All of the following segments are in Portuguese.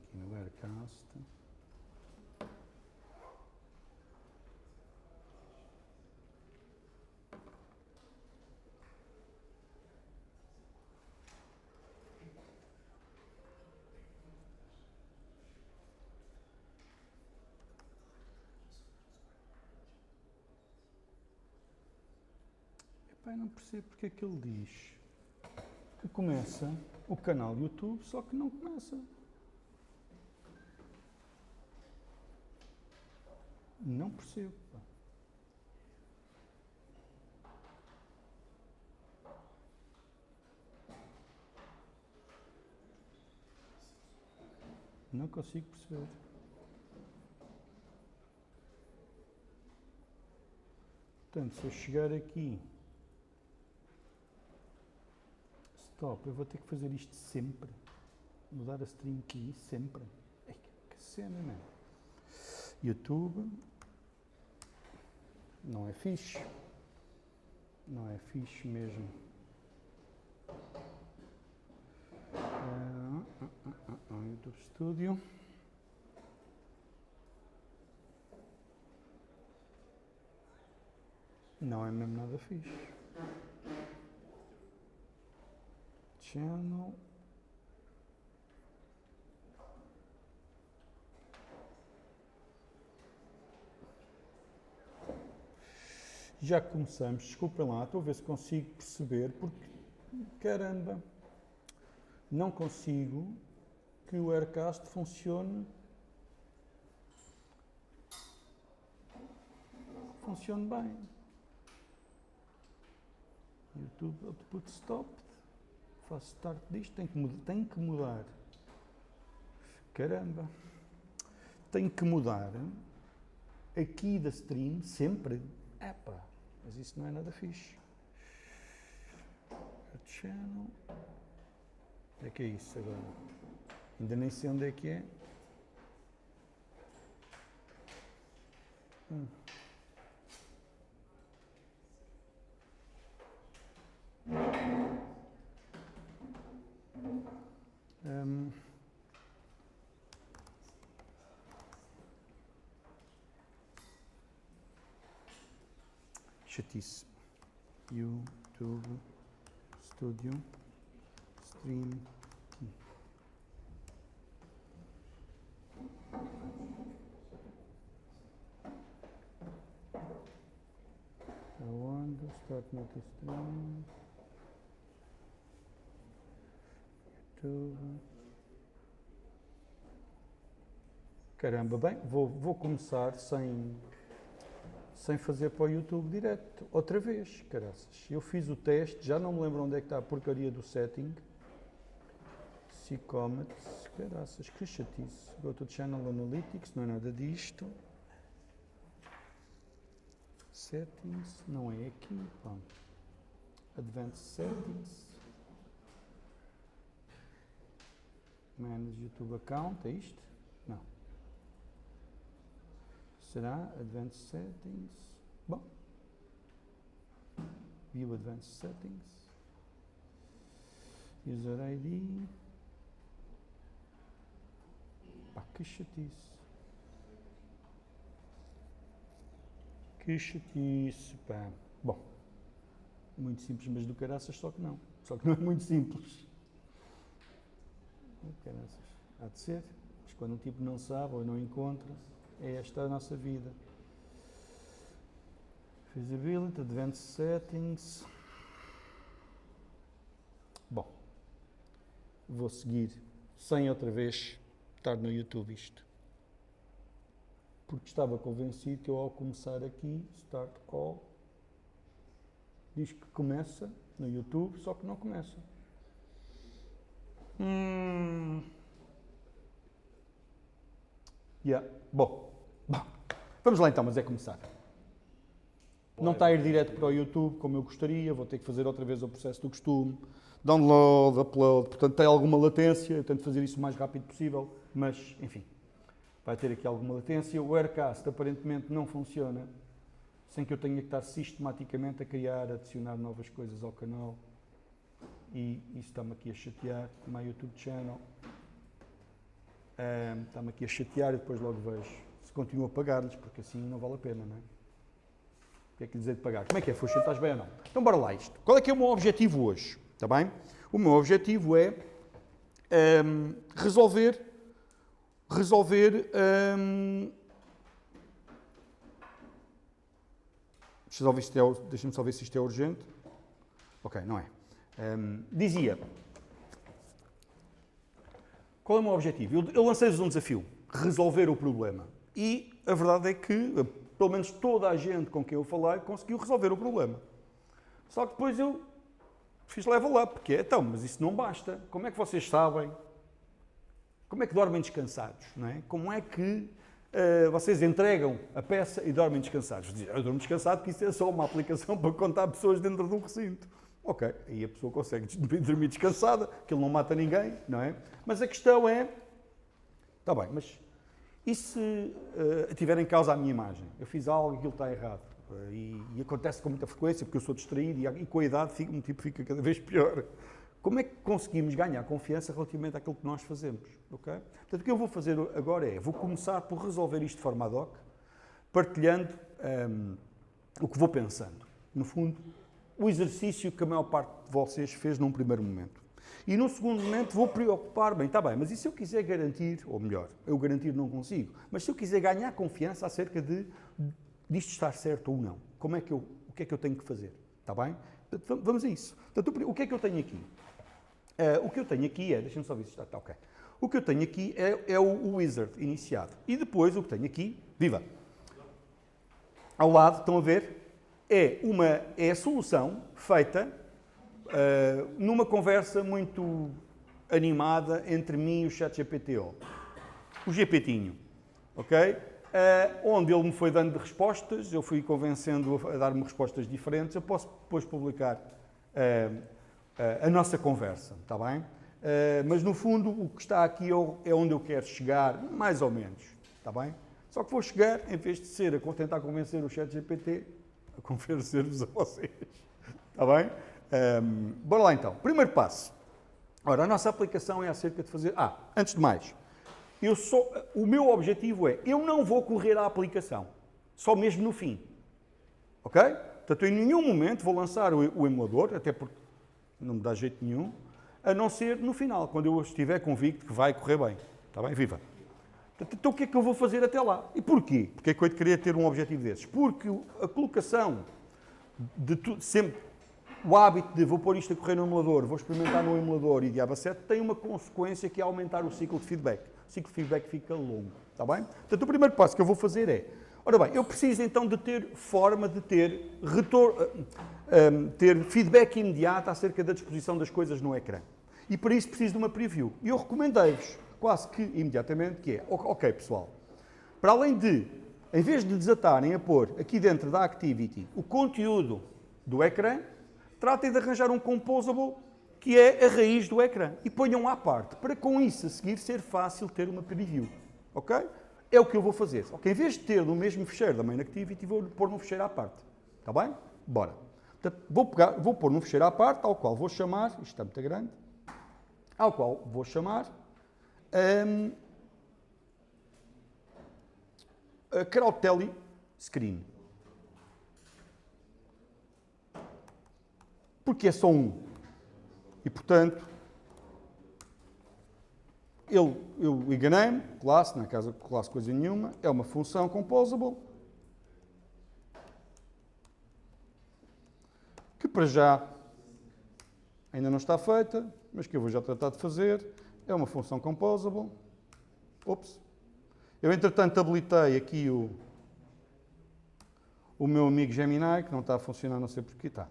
aqui no Aircast. Epá, não percebo porque é que ele diz que começa o canal YouTube, só que não começa. Não percebo. Pá. Não consigo perceber. Portanto, se eu chegar aqui, stop, eu vou ter que fazer isto sempre. Mudar a stream key sempre. Ei, que cena, não é? YouTube não é fixe. Não é fixe mesmo. YouTube Studio. Não é mesmo nada fixe. Channel. Já começamos, desculpem lá, estou a ver se consigo perceber, porque, caramba, não consigo que o Aircast funcione bem. YouTube output stopped, faço start disto, tem que mudar. Caramba, tem que mudar aqui da stream sempre. Epá, mas isso não é nada fixe. Channel. Onde é que é isso agora? Ainda nem sei onde é que é. Chatice. YouTube Studio Stream Key. Aonde? Start multi-stream. YouTube. Caramba, bem, vou começar sem fazer para o YouTube direto, outra vez, caraças. Eu fiz o teste, já não me lembro onde é que está a porcaria do setting. See comments, caraças, que chatice. Go to Channel Analytics, não é nada disto. Settings, não é aqui, pá. Advanced Settings. Manage YouTube Account, é isto? Não. Será Advanced Settings? Bom. View Advanced Settings. User ID. Pá, que chatice. Que chatice, pá. Bom. Muito simples, mas do caraças, só que não. Só que não é muito simples. Caraças. Há de ser. Mas quando um tipo não sabe ou não encontra, é esta a nossa vida. Feasibility, Advanced Settings. Bom, vou seguir sem outra vez estar no YouTube isto. Porque estava convencido que eu ao começar aqui, Start Call, diz que começa no YouTube, só que não começa. Bom, vamos lá então, mas é começar. Não está a ir direto para o YouTube como eu gostaria, vou ter que fazer outra vez o processo do costume. Download, upload, portanto tem alguma latência, eu tento fazer isso o mais rápido possível, mas enfim, vai ter aqui alguma latência. O Aircast aparentemente não funciona sem que eu tenha que estar sistematicamente a criar, a adicionar novas coisas ao canal. E isso está-me aqui a chatear. My YouTube channel. Está-me aqui a chatear e depois logo vejo se continuo a pagar-lhes, porque assim não vale a pena, não é? O que é que lhes hei de pagar? Como é que é? Foste, estás bem ou não? Então bora lá isto. Qual é que é o meu objetivo hoje? Está bem? O meu objetivo é resolver. Deixa-me só ver se isto é urgente. Ok, não é. Dizia, qual é o meu objetivo? Eu lancei-vos um desafio, resolver o problema. E a verdade é que, pelo menos toda a gente com quem eu falei, conseguiu resolver o problema. Só que depois eu fiz level up, porque então, mas isso não basta. Como é que vocês sabem? Como é que dormem descansados? Não é? Como é que vocês entregam a peça e dormem descansados? Eu durmo descansado porque isso é só uma aplicação para contar pessoas dentro de um recinto. Ok, aí a pessoa consegue dormir descansada, que ele não mata ninguém, não é? Mas a questão é, está bem, mas e se tiver em causa a minha imagem? Eu fiz algo e aquilo está errado. E acontece com muita frequência, porque eu sou distraído e com a idade um tipo fica cada vez pior. Como é que conseguimos ganhar confiança relativamente àquilo que nós fazemos? Okay? Portanto, o que eu vou fazer agora vou começar por resolver isto de forma ad hoc, partilhando o que vou pensando. No fundo, o exercício que a maior parte de vocês fez num primeiro momento. E num segundo momento vou preocupar-me, está bem, mas e se eu quiser garantir, ou melhor, eu garantir não consigo, mas se eu quiser ganhar confiança acerca disto estar certo ou não, o que é que eu tenho que fazer? Está bem? Portanto, vamos a isso. Portanto, o que é que eu tenho aqui? O que eu tenho aqui deixa-me só ver se está ok. O que eu tenho aqui é o wizard iniciado. E depois o que tenho aqui, viva! Ao lado, estão a ver? É a solução feita numa conversa muito animada entre mim e o ChatGPT-O. O GPTinho, ok? Onde ele me foi dando respostas, eu fui convencendo a dar-me respostas diferentes, eu posso depois publicar a nossa conversa, está bem? Mas no fundo o que está aqui é onde eu quero chegar, mais ou menos, está bem? Só que vou chegar, em vez de ser a tentar convencer o ChatGPT, a convencer-vos a vocês, está bem? Bora lá então. Primeiro passo. Ora, a nossa aplicação é acerca de fazer... antes de mais, o meu objetivo eu não vou correr a aplicação, só mesmo no fim, ok? Portanto, em nenhum momento vou lançar o emulador, até porque não me dá jeito nenhum, a não ser no final, quando eu estiver convicto que vai correr bem, está bem? Viva! Então o que é que eu vou fazer até lá? E porquê? Porque é que eu queria ter um objetivo desses? Porque a colocação de tudo, sempre o hábito de vou pôr isto a correr no emulador, vou experimentar no emulador e diabo 7, tem uma consequência que é aumentar o ciclo de feedback. O ciclo de feedback fica longo, está bem? Portanto, o primeiro passo que eu vou fazer ora bem, eu preciso então de ter forma de ter ter feedback imediato acerca da disposição das coisas no ecrã. E para isso preciso de uma preview. E eu recomendei-vos, quase que imediatamente, que ok pessoal, para além de, em vez de desatarem a pôr aqui dentro da Activity o conteúdo do ecrã, tratem de arranjar um composable que é a raiz do ecrã e ponham à parte, para com isso a seguir ser fácil ter uma preview, ok? É o que eu vou fazer, só que em vez de ter no mesmo fecheiro da Main Activity, vou pôr num fecheiro à parte, está bem? Bora. Portanto, vou pôr num fecheiro à parte, ao qual vou chamar, isto está muito grande, ao qual vou chamar a Crowdtelly Screen. Porque é só um. E, portanto, eu enganei-me, classe, não é classe coisa nenhuma, é uma função composable, que para já ainda não está feita, mas que eu vou já tratar de fazer. É uma função composable. Ops. Eu, entretanto, habilitei aqui o meu amigo Gemini, que não está a funcionar, não sei porquê está.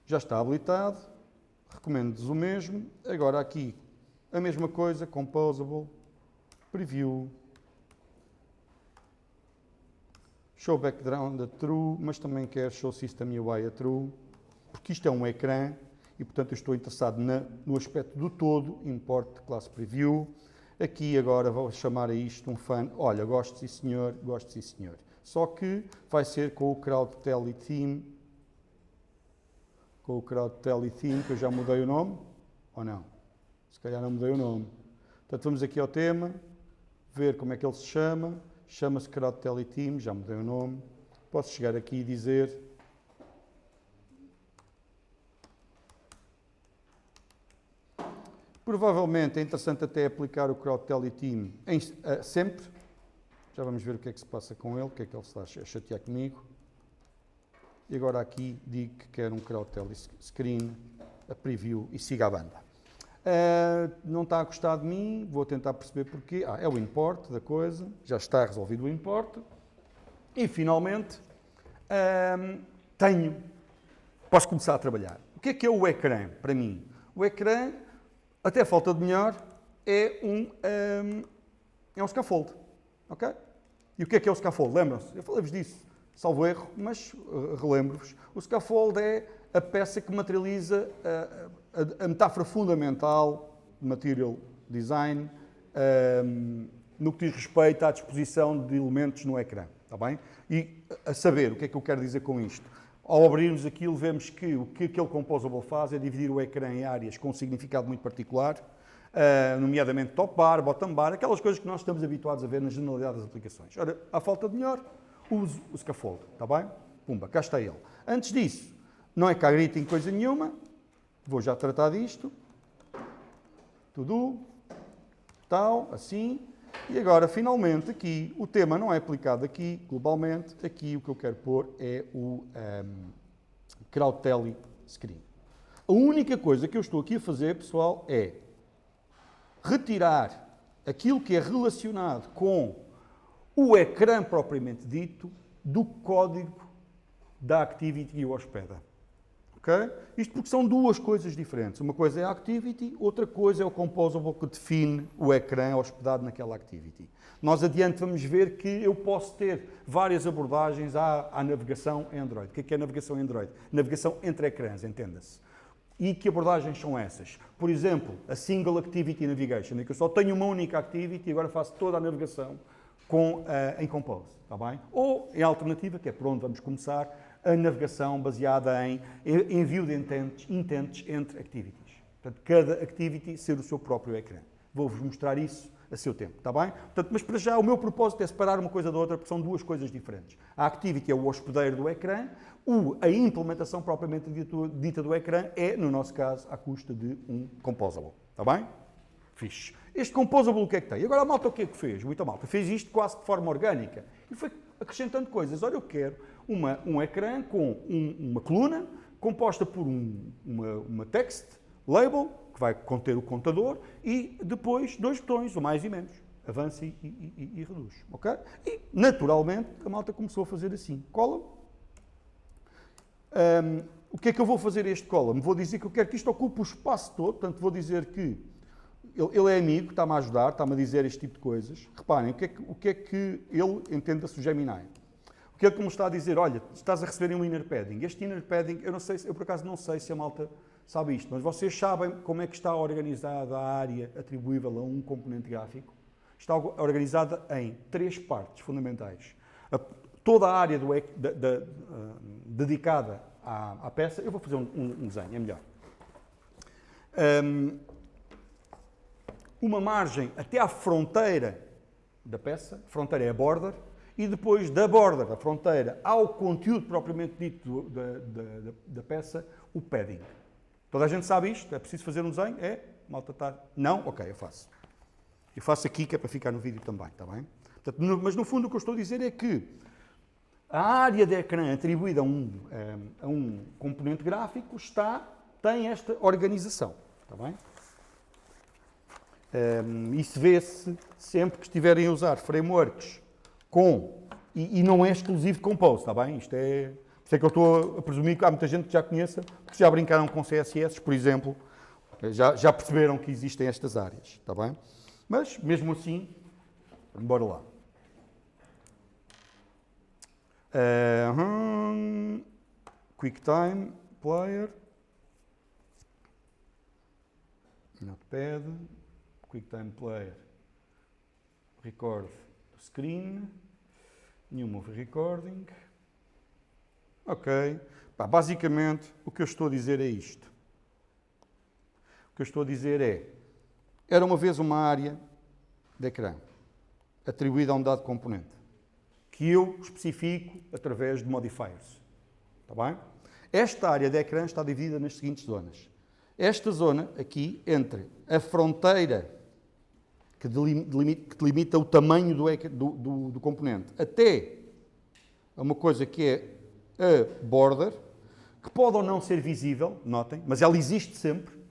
Já está habilitado. Recomendo-vos o mesmo. Agora aqui, a mesma coisa, composable, preview, show background a true, mas também quero show system UI a true, porque isto é um ecrã e, portanto, eu estou interessado no aspecto do todo, import class preview. Aqui agora vou chamar a isto um fan. Olha, gosto sim senhor, gosto sim senhor. Só que vai ser com o Crowdtelly Theme, que eu já mudei o nome, ou não? Se calhar não mudei o nome. Portanto, vamos aqui ao tema, ver como é que ele se chama. Chama-se CrowdTeleteam, já mudei o nome. Posso chegar aqui e dizer... Provavelmente é interessante até aplicar o CrowdTeleteam sempre. Já vamos ver o que é que se passa com ele, o que é que ele está a chatear comigo. E agora aqui digo que quero um CrowdTeleScreen, a preview e siga a banda. Não está a gostar de mim, vou tentar perceber porquê. É o import da coisa, já está resolvido o import. E finalmente posso começar a trabalhar. O que é o ecrã para mim? O ecrã, até falta de melhor, é um scaffold. Ok? E o que é o scaffold? Lembram-se? Eu falei-vos disso, salvo erro, mas relembro-vos. O scaffold é a peça que materializa a metáfora fundamental de material design no que diz respeito à disposição de elementos no ecrã. Está bem? E a saber o que é que eu quero dizer com isto. Ao abrirmos aquilo, vemos que o que aquele composable faz é dividir o ecrã em áreas com um significado muito particular, nomeadamente top bar, bottom bar, aquelas coisas que nós estamos habituados a ver na generalidade das aplicações. Ora, à falta de melhor, uso o scaffold, está bem? Pumba, cá está ele. Antes disso, não é cá gritem coisa nenhuma, vou já tratar disto, tudo, tal, assim, e agora, finalmente, aqui, o tema não é aplicado aqui, globalmente, aqui o que eu quero pôr é o CrowdTeleScreen. A única coisa que eu estou aqui a fazer, pessoal, é retirar aquilo que é relacionado com o ecrã propriamente dito do código da Activity que o hospeda. Okay? Isto porque são duas coisas diferentes. Uma coisa é a Activity, outra coisa é o Composable que define o ecrã hospedado naquela Activity. Nós adiante vamos ver que eu posso ter várias abordagens à navegação em Android. O que é navegação em Android? Navegação entre ecrãs, entenda-se. E que abordagens são essas? Por exemplo, a Single Activity Navigation, em que eu só tenho uma única Activity e agora faço toda a navegação em Compose, está bem? Ou, em alternativa, que é por onde vamos começar, a navegação baseada em envio de intents entre activities. Portanto, cada activity ser o seu próprio ecrã. Vou-vos mostrar isso a seu tempo, está bem? Portanto, mas para já o meu propósito é separar uma coisa da outra, porque são duas coisas diferentes. A activity é o hospedeiro do ecrã, a implementação propriamente dita do ecrã é, no nosso caso, à custa de um composable. Está bem? Fixe. Este composable o que é que tem? E agora a malta o que é que fez? Muita malta fez isto quase de forma orgânica e foi acrescentando coisas. Olha, eu quero um ecrã com uma coluna composta por uma text label, que vai conter o contador, e depois dois botões, o mais e menos. Avança e reduz. Ok? E, naturalmente, a malta começou a fazer assim. Column. O que é que eu vou fazer a este column? Vou dizer que eu quero que isto ocupe o espaço todo, portanto vou dizer que ele é amigo, está-me a ajudar, está-me a dizer este tipo de coisas. Reparem, o que é que ele entenda-se o Gemini? O que é que me está a dizer? Olha, estás a receber um inner padding. Este inner padding, eu por acaso não sei se a malta sabe isto, mas vocês sabem como é que está organizada a área atribuível a um componente gráfico? Está organizada em 3 partes fundamentais. Toda a área dedicada à peça, eu vou fazer um desenho, é melhor. Uma margem até à fronteira da peça, a fronteira é a border, e depois da border, da fronteira, ao conteúdo propriamente dito da peça, o padding. Toda a gente sabe isto? É preciso fazer um desenho? É? Malta está... Não? Ok, eu faço. Eu faço aqui, que é para ficar no vídeo também, está bem? Portanto, mas no fundo o que eu estou a dizer é que a área de ecrã atribuída a um componente gráfico tem esta organização, está bem? Isso vê-se sempre que estiverem a usar frameworks e não é exclusivo de Compose, está bem? Isto é que eu estou a presumir que há muita gente que já conheça, que já brincaram com CSS, por exemplo, já perceberam que existem estas áreas, está bem? Mas, mesmo assim, bora lá. QuickTime Player, Notepad, QuickTime Player, Record Screen, New Movie Recording. Ok. Basicamente, o que eu estou a dizer é isto. O que eu estou a dizer é, Era uma vez uma área de ecrã atribuída a um dado componente que eu especifico através de modifiers. Está bem? Esta área de ecrã está dividida nas seguintes zonas. Esta zona aqui, entre a fronteira que delimita o tamanho do componente, até uma coisa que é a border, que pode ou não ser visível, notem, mas ela existe sempre.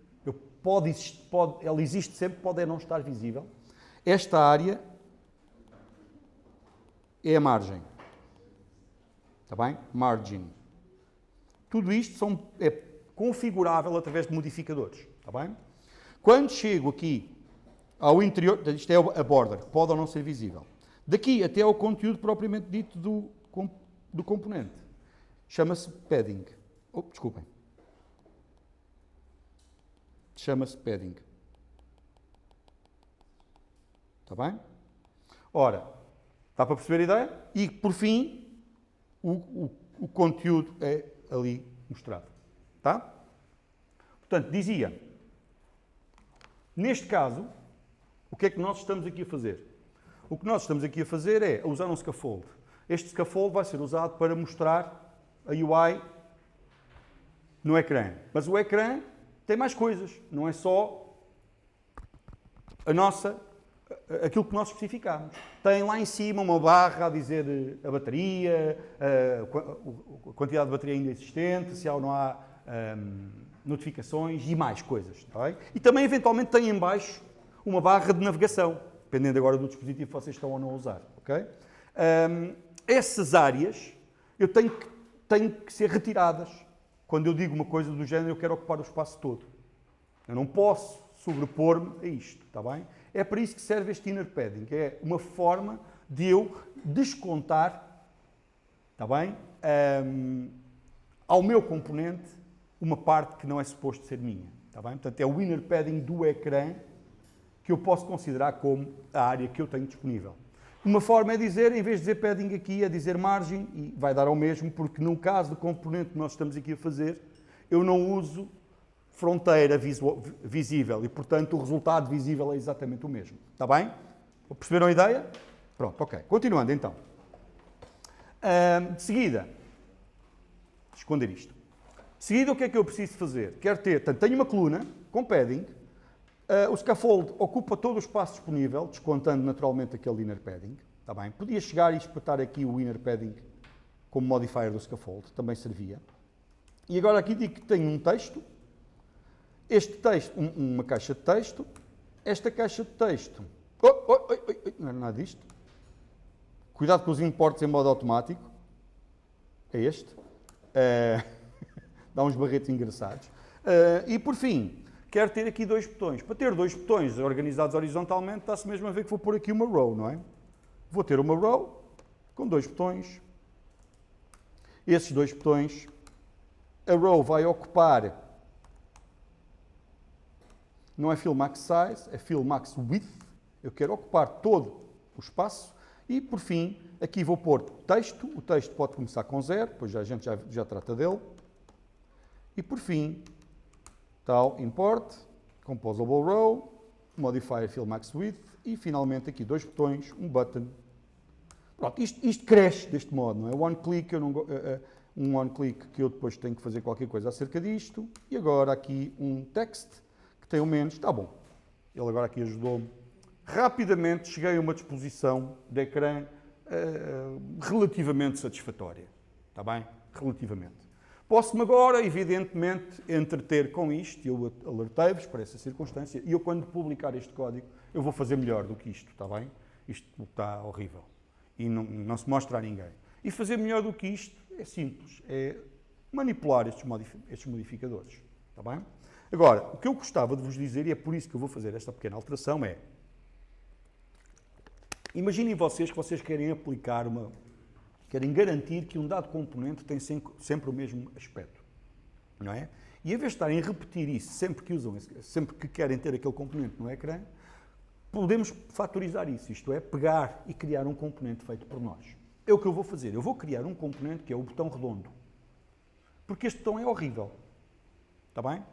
Ela existe sempre, pode não estar visível. Esta área é a margem. Está bem? Margin. Tudo isto é configurável através de modificadores. Está bem? Quando chego aqui ao interior, isto é a border, que pode ou não ser visível. Daqui até ao conteúdo propriamente dito do componente. Chama-se padding. Desculpem. Chama-se padding. Está bem? Ora, está para perceber a ideia? E, por fim, o conteúdo é ali mostrado. Tá? Portanto, dizia, neste caso, o que é que nós estamos aqui a fazer? O que nós estamos aqui a fazer é usar um scaffold. Este scaffold vai ser usado para mostrar a UI no ecrã. Mas o ecrã tem mais coisas, não é só aquilo que nós especificamos. Tem lá em cima uma barra a dizer a bateria, a quantidade de bateria ainda existente, se há ou não há notificações e mais coisas. Tá bem? E também, eventualmente, tem em baixo uma barra de navegação, dependendo agora do dispositivo que vocês estão ou não a usar. Okay? Essas áreas eu tenho que ser retiradas. Quando eu digo uma coisa do género, eu quero ocupar o espaço todo. Eu não posso sobrepor-me a isto, está bem? É para isso que serve este inner padding, que é uma forma de eu descontar, está bem? Ao meu componente, uma parte que não é suposto ser minha, está bem? Portanto, é o inner padding do ecrã que eu posso considerar como a área que eu tenho disponível. Uma forma é dizer, em vez de dizer padding aqui, é dizer margem, e vai dar ao mesmo, porque no caso do componente que nós estamos aqui a fazer, eu não uso fronteira visível e, portanto, o resultado visível é exatamente o mesmo. Está bem? Perceberam a ideia? Pronto, ok. Continuando, então. De seguida, esconder isto. De seguida, o que é que eu preciso fazer? Quero ter, portanto, tenho uma coluna com padding, o scaffold ocupa todo o espaço disponível, descontando naturalmente aquele inner padding. Está bem? Podia chegar e espetar aqui o inner padding como modifier do scaffold, também servia. E agora aqui digo que tenho um texto, este texto, uma caixa de texto, esta caixa de texto, não é nada disto, cuidado com os imports em modo automático, é este, dá uns barretos engraçados, e por fim, quero ter aqui dois botões. Para ter dois botões organizados horizontalmente, está-se mesmo a ver que vou pôr aqui uma row, não é? Vou ter uma row com dois botões, esses dois botões, a row vai ocupar, não é fill max size, é fill max width. Eu quero ocupar todo o espaço. E, por fim, aqui vou pôr texto. O texto pode começar com 0, pois a gente já trata dele. E, por fim, tal, import, composable row, modifier fill max width e, finalmente, aqui dois botões, um button. Pronto, isto cresce deste modo, não é? One click, um one click que eu depois tenho que fazer qualquer coisa acerca disto. E agora aqui um text, que tem o menos, está bom. Ele agora aqui ajudou-me. Rapidamente cheguei a uma disposição de ecrã relativamente satisfatória. Está bem? Relativamente. Posso-me agora, evidentemente, entreter com isto. Eu alertei-vos para essa circunstância e eu, quando publicar este código, eu vou fazer melhor do que isto, está bem? Isto está horrível. E não se mostra a ninguém. E fazer melhor do que isto é simples. É manipular estes modificadores. Está bem? Agora, o que eu gostava de vos dizer, e é por isso que eu vou fazer esta pequena alteração, é... Imaginem vocês que vocês querem aplicar querem garantir que um dado componente tem sempre o mesmo aspecto. Não é? E em vez de estarem a repetir isso sempre que querem ter aquele componente no ecrã, podemos fatorizar isso, isto é, pegar e criar um componente feito por nós. É o que eu vou fazer. Eu vou criar um componente que é o botão redondo. Porque este botão é horrível. Está bem?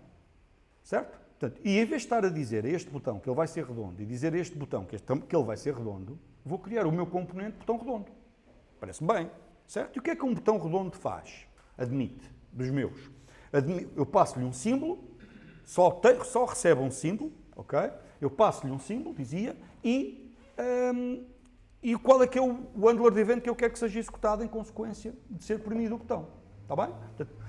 Certo? Portanto, e em vez de estar a dizer a este botão que ele vai ser redondo e dizer a este botão que ele vai ser redondo, vou criar o meu componente botão redondo. Parece bem, certo? E o que é que um botão redondo faz? Admite, dos meus. Eu passo-lhe um símbolo, só recebe um símbolo, ok? Eu passo-lhe um símbolo, dizia, e qual é que é o handler de evento que eu quero que seja executado em consequência de ser premido o botão. Está bem? Portanto,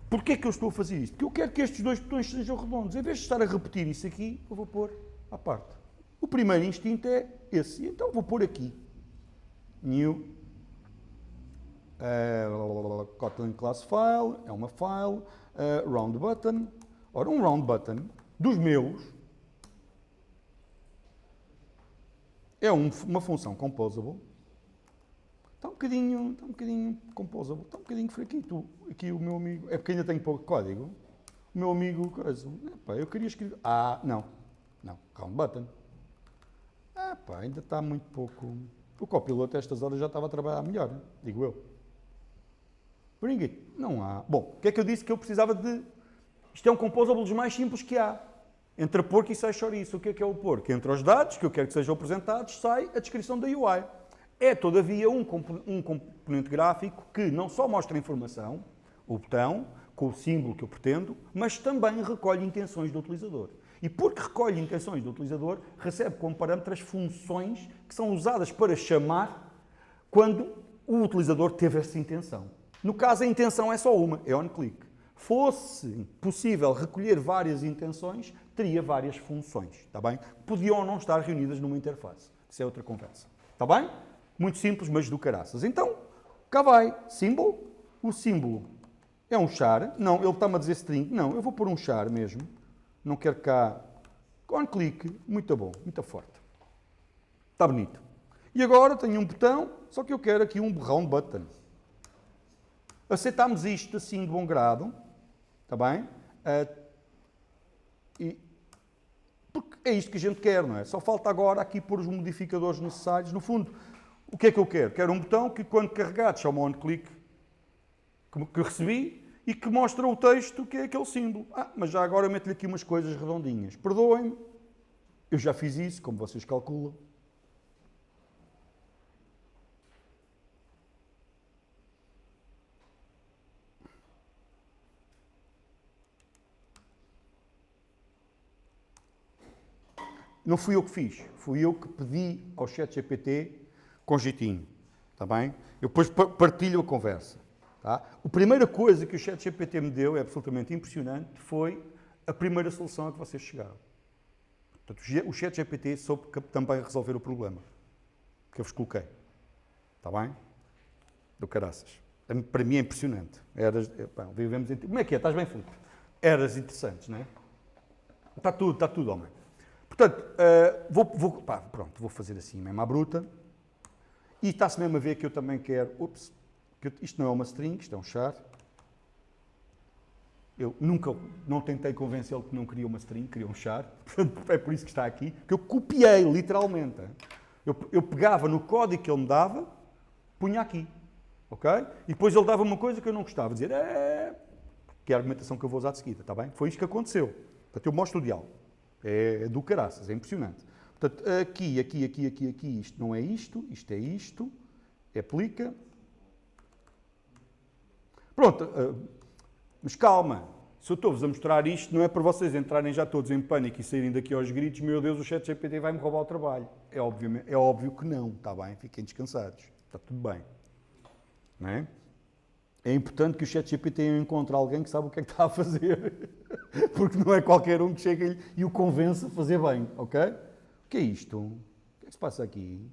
porquê é que eu estou a fazer isto? Porque eu quero que estes dois botões sejam redondos. Em vez de estar a repetir isso aqui, eu vou pôr à parte. O primeiro instinto é esse. Então vou pôr aqui. New. Kotlin class file. É uma file. Round button. Ora, um round button dos meus é uma função composable. Está um bocadinho composable, está um bocadinho fraquito. Aqui o meu amigo, é porque ainda tenho pouco código. O meu amigo, eu queria escrever. Não, round button. Ainda está muito pouco. O copiloto a estas horas já estava a trabalhar melhor, digo eu. Bring it. Não há. Bom, o que é que eu disse que eu precisava de. Isto é um composable dos mais simples que há. Entre a porco e sai chouriço. O que é o porco? Entre os dados que eu quero que sejam apresentados, sai a descrição da UI. É, todavia, um componente gráfico que não só mostra informação, o botão, com o símbolo que eu pretendo, mas também recolhe intenções do utilizador. E porque recolhe intenções do utilizador, recebe como parâmetro as funções que são usadas para chamar quando o utilizador teve essa intenção. No caso, a intenção é só uma, é on-click. Fosse possível recolher várias intenções, teria várias funções, está bem? Podiam ou não estar reunidas numa interface. Isso é outra conversa. Está bem? Muito simples, mas do caraças. Então, cá vai. Símbolo. O símbolo é um char. Não, ele está-me a dizer string. Não, eu vou pôr um char mesmo. Não quero cá. On-click. Muito bom, muito forte. Está bonito. E agora tenho um botão, só que eu quero aqui um round button. Aceitámos isto assim de bom grado. Está bem? Porque é isto que a gente quer, não é? Só falta agora aqui pôr os modificadores necessários. No fundo, o que é que eu quero? Quero um botão que, quando carregado, chama on-click que recebi e que mostra o texto que é aquele símbolo. Mas já agora eu meto-lhe aqui umas coisas redondinhas. Perdoem-me, eu já fiz isso, como vocês calculam. Não fui eu que fiz, fui eu que pedi ao ChatGPT com jeitinho, está bem? Eu depois partilho a conversa, tá? A primeira coisa que o ChatGPT me deu, é absolutamente impressionante, foi a primeira solução a que vocês chegaram. Portanto, o ChatGPT soube também resolver o problema que eu vos coloquei, está bem? Do caraças. Para mim é impressionante. Vivemos em... Como é que é? Estás bem, Filipe? Eras interessantes, não é? Está tudo, homem. Portanto, vou fazer assim mesmo à bruta. E está-se mesmo a ver que eu também quero... isto não é uma string, isto é um char. Eu não tentei convencê-lo que não queria uma string, queria um char. Portanto, é por isso que está aqui. Que eu copiei, literalmente. Eu pegava no código que ele me dava, punha aqui. Ok? E depois ele dava uma coisa que eu não gostava. Dizer, que é a argumentação que eu vou usar de seguida, está bem? Foi isto que aconteceu. Portanto, eu mostro o diálogo. É do caraças, é impressionante. Portanto, aqui, isto não é isto é isto, aplica. Pronto, mas calma, se eu estou-vos a mostrar isto, não é para vocês entrarem já todos em pânico e saírem daqui aos gritos, meu Deus, o ChatGPT vai-me roubar o trabalho. É óbvio que não, está bem? Fiquem descansados, está tudo bem. Não é? É importante que o ChatGPT encontre alguém que sabe o que é que está a fazer. Porque não é qualquer um que chega e o convence a fazer bem, ok? O que é isto? O que é que se passa aqui?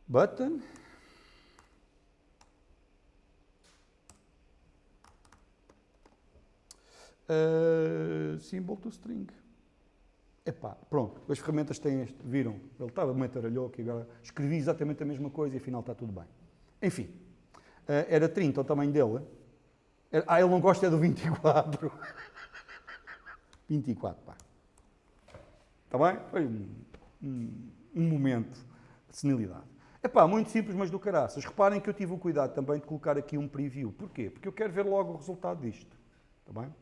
Button. Symbol to string. Epá, pronto, as ferramentas têm este, viram? Ele estava meio taralhoco e agora escrevi exatamente a mesma coisa e afinal está tudo bem. Enfim, era 30 o tamanho dele. Ele não gosta é do 24. 24, pá. Está bem? Foi um momento de senilidade. Epá, muito simples, mas do caraças. Reparem que eu tive o cuidado também de colocar aqui um preview. Porquê? Porque eu quero ver logo o resultado disto. Está bem?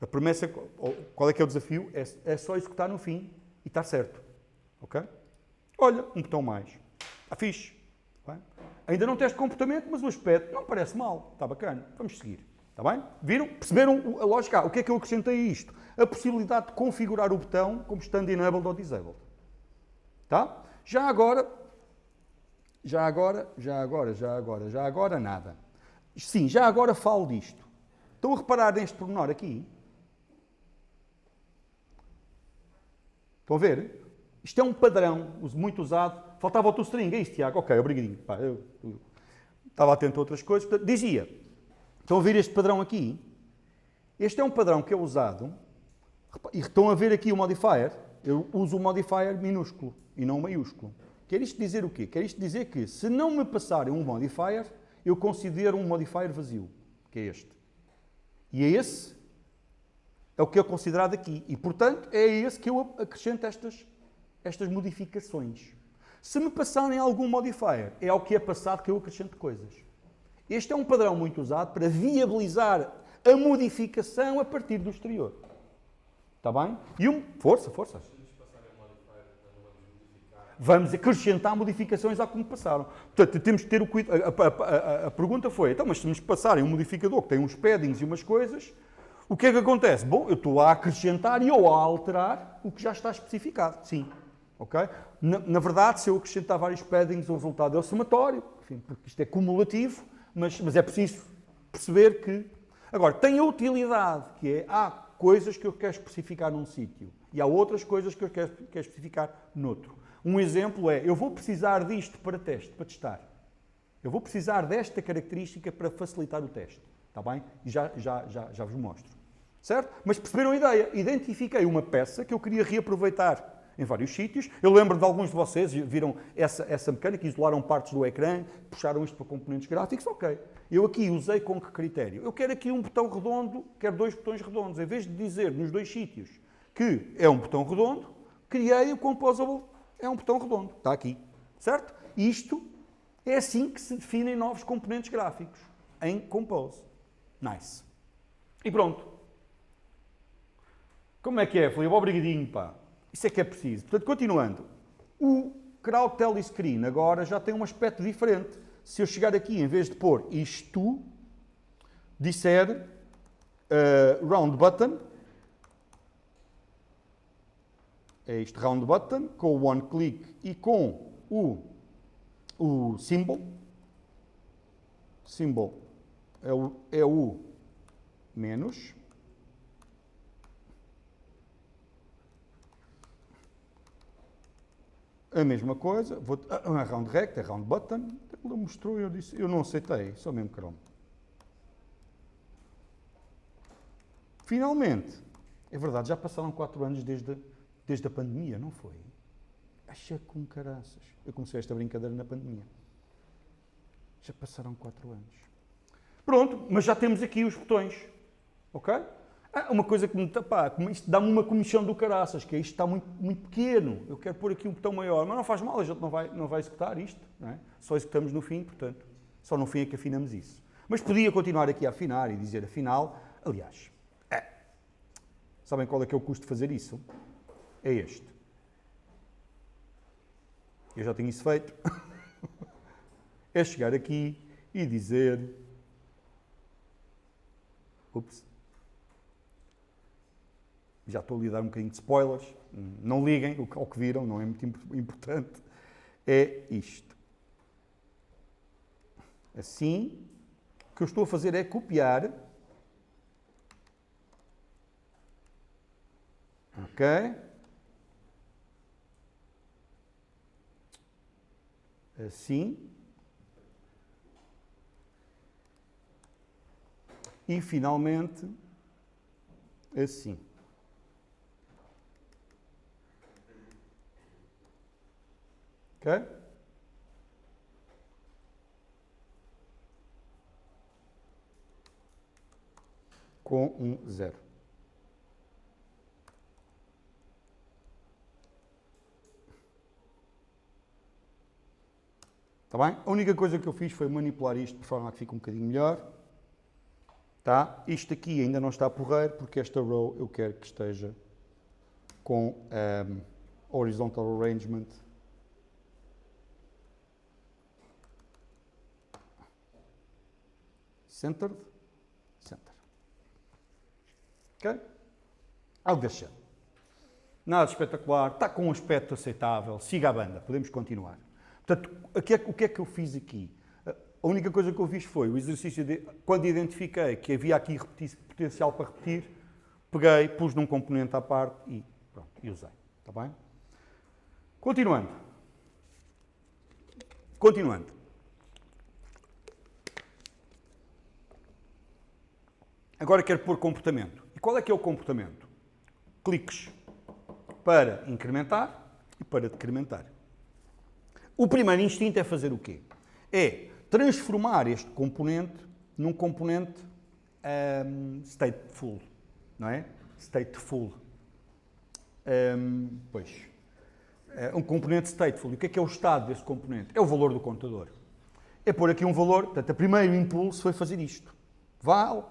A promessa, qual é que é o desafio? É só executar no fim e está certo. Ok? Olha, um botão mais. Está fixe. Está bem? Ainda não teste comportamento, mas o aspecto não parece mal. Está bacana. Vamos seguir. Está bem? Viram? Perceberam a lógica? O que é que eu acrescentei a isto? A possibilidade de configurar o botão como estando enabled ou disabled. Tá? Já agora, nada. Sim, já agora falo disto. Estão a reparar neste pormenor aqui? Estão a ver? Isto é um padrão muito usado. Faltava o toString, é isso, Tiago? Ok, obrigadinho. Pá, eu estava atento a outras coisas. Portanto, dizia, estão a ver este padrão aqui? Este é um padrão que é usado, e estão a ver aqui o modifier, eu uso o modifier minúsculo e não maiúsculo. Quer isto dizer o quê? Quer isto dizer que, se não me passarem um modifier, eu considero um modifier vazio, que é este. E é esse, é o que é considerado aqui. E, portanto, é esse que eu acrescento estas modificações. Se me passarem algum modifier, é ao que é passado que eu acrescento coisas. Este é um padrão muito usado para viabilizar a modificação a partir do exterior. Está bem? E força. Vamos acrescentar modificações ao que me passaram. Portanto, temos que ter o cuidado. A pergunta foi, então, mas se nos passarem um modificador que tem uns paddings e umas coisas, o que é que acontece? Bom, eu estou a acrescentar e ou a alterar o que já está especificado. Sim. Ok? Na verdade, se eu acrescentar vários paddings, o resultado é o somatório, enfim, porque isto é cumulativo, mas é preciso perceber que... Agora, tem a utilidade, que é, há coisas que eu quero especificar num sítio e há outras coisas que eu quero especificar noutro. Um exemplo é, eu vou precisar disto para teste, para testar. Eu vou precisar desta característica para facilitar o teste. Está bem? E já vos mostro. Certo? Mas perceberam a ideia? Identifiquei uma peça que eu queria reaproveitar em vários sítios. Eu lembro de alguns de vocês, viram essa mecânica, isolaram partes do ecrã, puxaram isto para componentes gráficos, ok. Eu aqui usei com que critério? Eu quero aqui um botão redondo, quero dois botões redondos. Em vez de dizer nos dois sítios que é um botão redondo, criei o Composable, é um botão redondo. Está aqui. Certo? Isto é assim que se definem novos componentes gráficos, em Compose. Nice. E pronto. Como é que é, Filipe? Obrigadinho, pá. Isso é que é preciso. Portanto, continuando. O Crowd Telescreen agora já tem um aspecto diferente. Se eu chegar aqui, em vez de pôr isto, disser round button, é isto, round button, com o one click e com o symbol. Symbol é o menos. A mesma coisa, é round rect, é round button. Ele mostrou e eu disse, eu não aceitei, só mesmo Chrome. Finalmente, é verdade, já passaram 4 anos desde a pandemia, não foi? Acha com caraças. Eu comecei esta brincadeira na pandemia. Já passaram 4 anos. Pronto, mas já temos aqui os botões. Ok? Uma coisa que isto dá-me uma comissão do caraças, que é isto está muito, muito pequeno. Eu quero pôr aqui um botão maior, mas não faz mal, a gente não vai executar isto. Não é? Só executamos no fim, portanto, só no fim é que afinamos isso. Mas podia continuar aqui a afinar e dizer afinal, aliás, sabem qual é que é o custo de fazer isso? É este. Eu já tenho isso feito. É chegar aqui e dizer... Ups. Já estou a lhe dar um bocadinho de spoilers. Não liguem ao que viram, não é muito importante. É isto. Assim, o que eu estou a fazer é copiar. Ok? Assim. E, finalmente, assim. Ok? Com um 0. Está bem? A única coisa que eu fiz foi manipular isto de forma a que fique um bocadinho melhor. Tá? Isto aqui ainda não está porreiro, porque esta row eu quero que esteja com horizontal arrangement. Centered. Center. Ok? Algo desse género. Nada de espetacular, está com um aspecto aceitável, siga a banda, podemos continuar. Portanto, o que é que eu fiz aqui? A única coisa que eu fiz foi o exercício de, quando identifiquei que havia aqui potencial para repetir, peguei, pus num componente à parte e pronto, e usei. Está bem? Continuando. Agora quero pôr comportamento. E qual é que é o comportamento? Cliques para incrementar e para decrementar. O primeiro instinto é fazer o quê? É transformar este componente num componente stateful, não é? Stateful. Um componente stateful. E o que é o estado desse componente? É o valor do contador. É pôr aqui um valor, portanto, o primeiro impulso foi fazer isto. A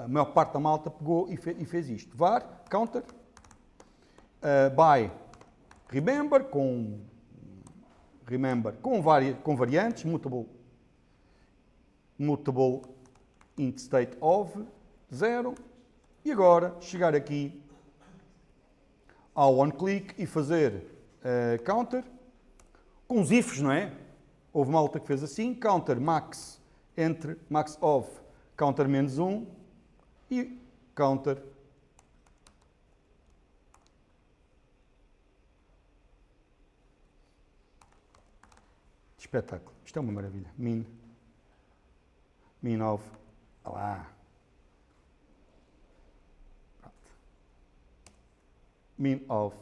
maior parte da malta pegou e fez isto. Var, counter, by, remember, com variantes, mutable int state of 0, e agora chegar aqui ao onClick e fazer counter, com os ifs, não é? Houve malta que fez assim, counter max, entre max of, counter menos 1 e counter espetáculo. Isto é uma maravilha. Min of. Olha lá. Pronto. Min of.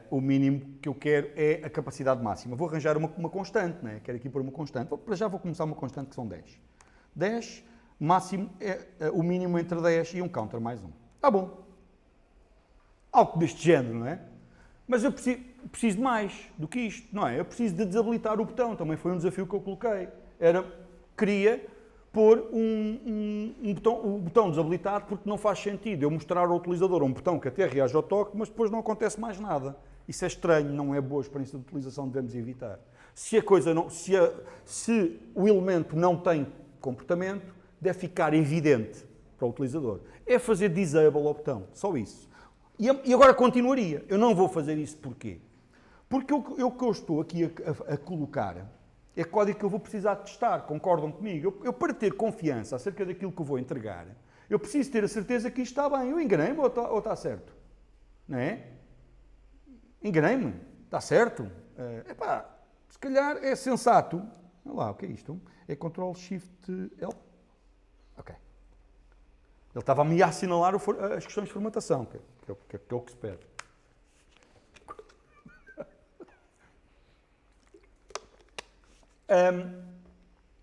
O mínimo que eu quero é a capacidade máxima. Vou arranjar uma constante, né? Quero aqui pôr uma constante. Para já vou começar uma constante que são 10. 10, máximo é o mínimo entre 10 e um counter mais 1. Tá bom. Algo deste género, não é? Mas eu preciso de mais do que isto, não é? Eu preciso de desabilitar o botão, também foi um desafio que eu coloquei. Queria pôr o botão desabilitado porque não faz sentido eu mostrar ao utilizador um botão que até reage ao toque, mas depois não acontece mais nada. Isso é estranho, não é boa experiência de utilização, devemos evitar. Se o elemento não tem comportamento, deve ficar evidente para o utilizador. É fazer disable ao botão, só isso. E agora continuaria. Eu não vou fazer isso porquê? Porque o que eu estou aqui a colocar é código que eu vou precisar testar, concordam comigo? Eu para ter confiança acerca daquilo que eu vou entregar, eu preciso ter a certeza que isto está bem. Eu enganei-me ou está certo? Não é? Enganei-me? Está certo? Se calhar é sensato. Olha lá, o que é isto? É Ctrl-Shift-L. Ok. Ele estava-me a assinalar as questões de formatação, que é o que se pede.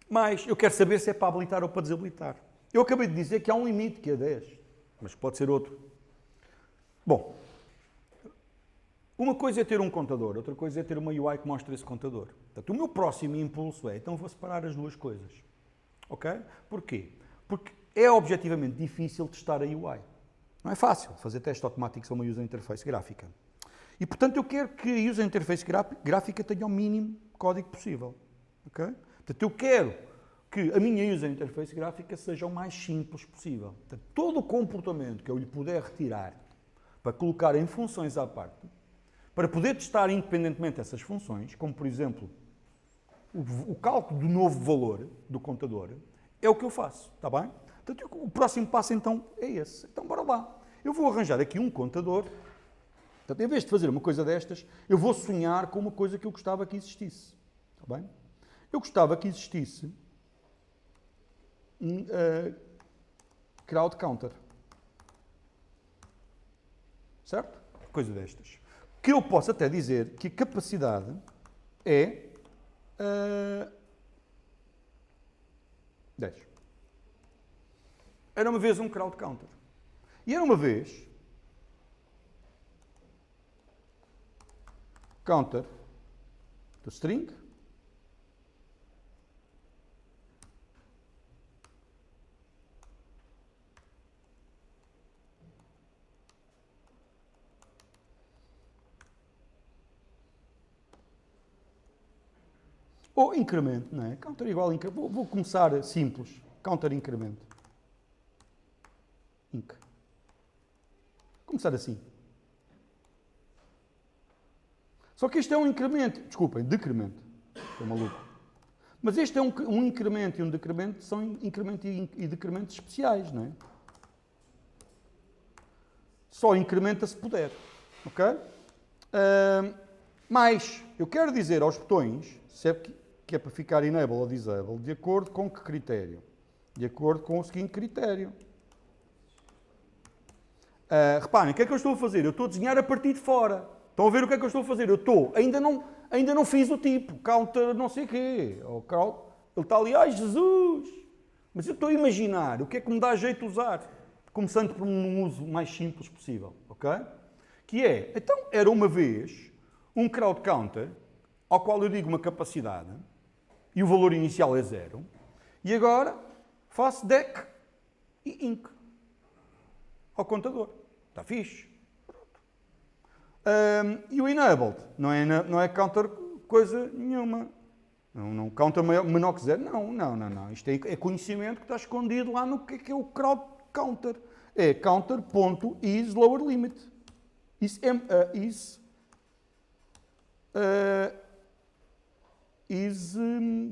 Mas eu quero saber se é para habilitar ou para desabilitar. Eu acabei de dizer que há um limite, que é 10, mas pode ser outro. Bom, uma coisa é ter um contador, outra coisa é ter uma UI que mostra esse contador. Portanto, o meu próximo impulso é, então vou separar as duas coisas. Ok? Porquê? Porque é objetivamente difícil testar a UI. Não é fácil fazer teste automático sobre uma user interface gráfica. E, portanto, eu quero que a user interface gráfica tenha o mínimo código possível. Okay? Portanto, eu quero que a minha user interface gráfica seja o mais simples possível. Portanto, todo o comportamento que eu lhe puder retirar para colocar em funções à parte, para poder testar independentemente essas funções, como, por exemplo, o cálculo do novo valor do contador, é o que eu faço. Está bem? Portanto, o próximo passo, então, é esse. Então, bora lá. Eu vou arranjar aqui um contador. Portanto, em vez de fazer uma coisa destas, eu vou sonhar com uma coisa que eu gostava que existisse. Está bem? Eu gostava que existisse um crowd counter. Certo? Coisa destas. Que eu posso até dizer que a capacidade é 10. Era uma vez um crowd counter. E era uma vez counter do string Ou incremento, não é? Counter igual a incremento. Vou começar simples. Counter incremento. Inc. Começar assim. Só que isto é um incremento. Desculpem, decremento. Estou maluco. Mas este é um incremento e um decremento, são incremento e decrementos especiais, não é? Só incrementa se puder. Ok? Mas eu quero dizer aos botões, se é que é para ficar enable ou disable, de acordo com que critério? De acordo com o seguinte critério. Reparem, o que é que eu estou a fazer? Eu estou a desenhar a partir de fora. Estão a ver o que é que eu estou a fazer? Eu estou, ainda não fiz o tipo, counter não sei o quê. Ou ele está ali, ai Jesus! Mas eu estou a imaginar o que é que me dá jeito de usar. Começando por um uso mais simples possível, ok? Que é, então, era uma vez um crowd counter, ao qual eu digo uma capacidade, e o valor inicial é 0, e agora faço dec e inc ao contador. Está fixe. E o enabled não é counter coisa nenhuma. Não counter menor que 0. Não. Isto é conhecimento que está escondido lá no que é o crowd counter. É counter.is lower limit.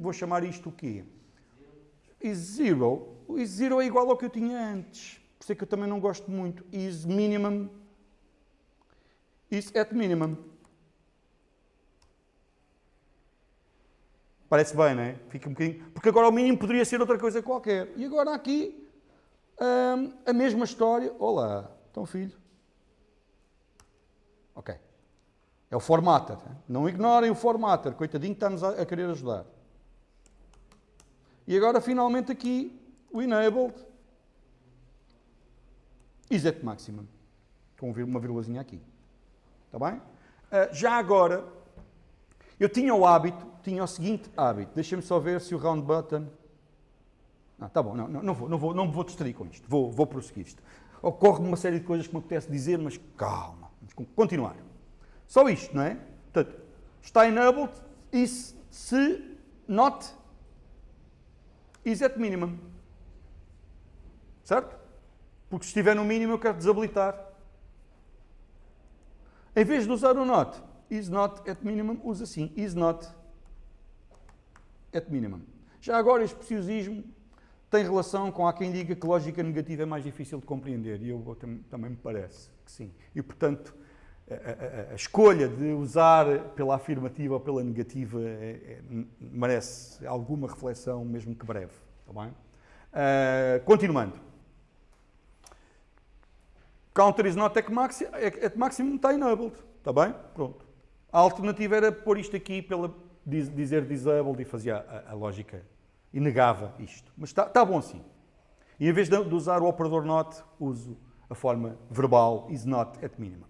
Vou chamar isto o quê? Is zero. O is zero é igual ao que eu tinha antes. Por isso é que eu também não gosto muito. Is minimum. Is at minimum. Parece bem, não é? Fica um bocadinho... Porque agora o mínimo poderia ser outra coisa qualquer. E agora aqui, a mesma história. Olá, então filho. Ok. É o formatter. Não ignorem o formatter. Coitadinho que está-nos a querer ajudar. E agora, finalmente, aqui, o enabled is at maximum. Com uma vírgulazinha aqui. Está bem? Já agora, eu tinha o seguinte hábito. Deixem-me só ver se o round button... Está bom, não me vou distrair com isto. Vou prosseguir isto. Ocorre-me uma série de coisas que me apetece dizer, mas calma. Vamos continuar. Só isto, não é? Portanto, está enabled se not is at minimum. Certo? Porque se estiver no mínimo eu quero desabilitar. Em vez de usar o not, is not at minimum, usa assim, is not at minimum. Já agora este preciosismo tem relação com há quem diga que lógica negativa é mais difícil de compreender, e eu também me parece que sim. E, portanto, a escolha de usar pela afirmativa ou pela negativa merece alguma reflexão, mesmo que breve. Está bem? Continuando. Counter is not at maximum está enabled. Está bem? Pronto. A alternativa era pôr isto aqui, dizer disabled e fazia a lógica e negava isto. Mas está bom assim. E em vez de usar o operador not, uso a forma verbal is not at minimum.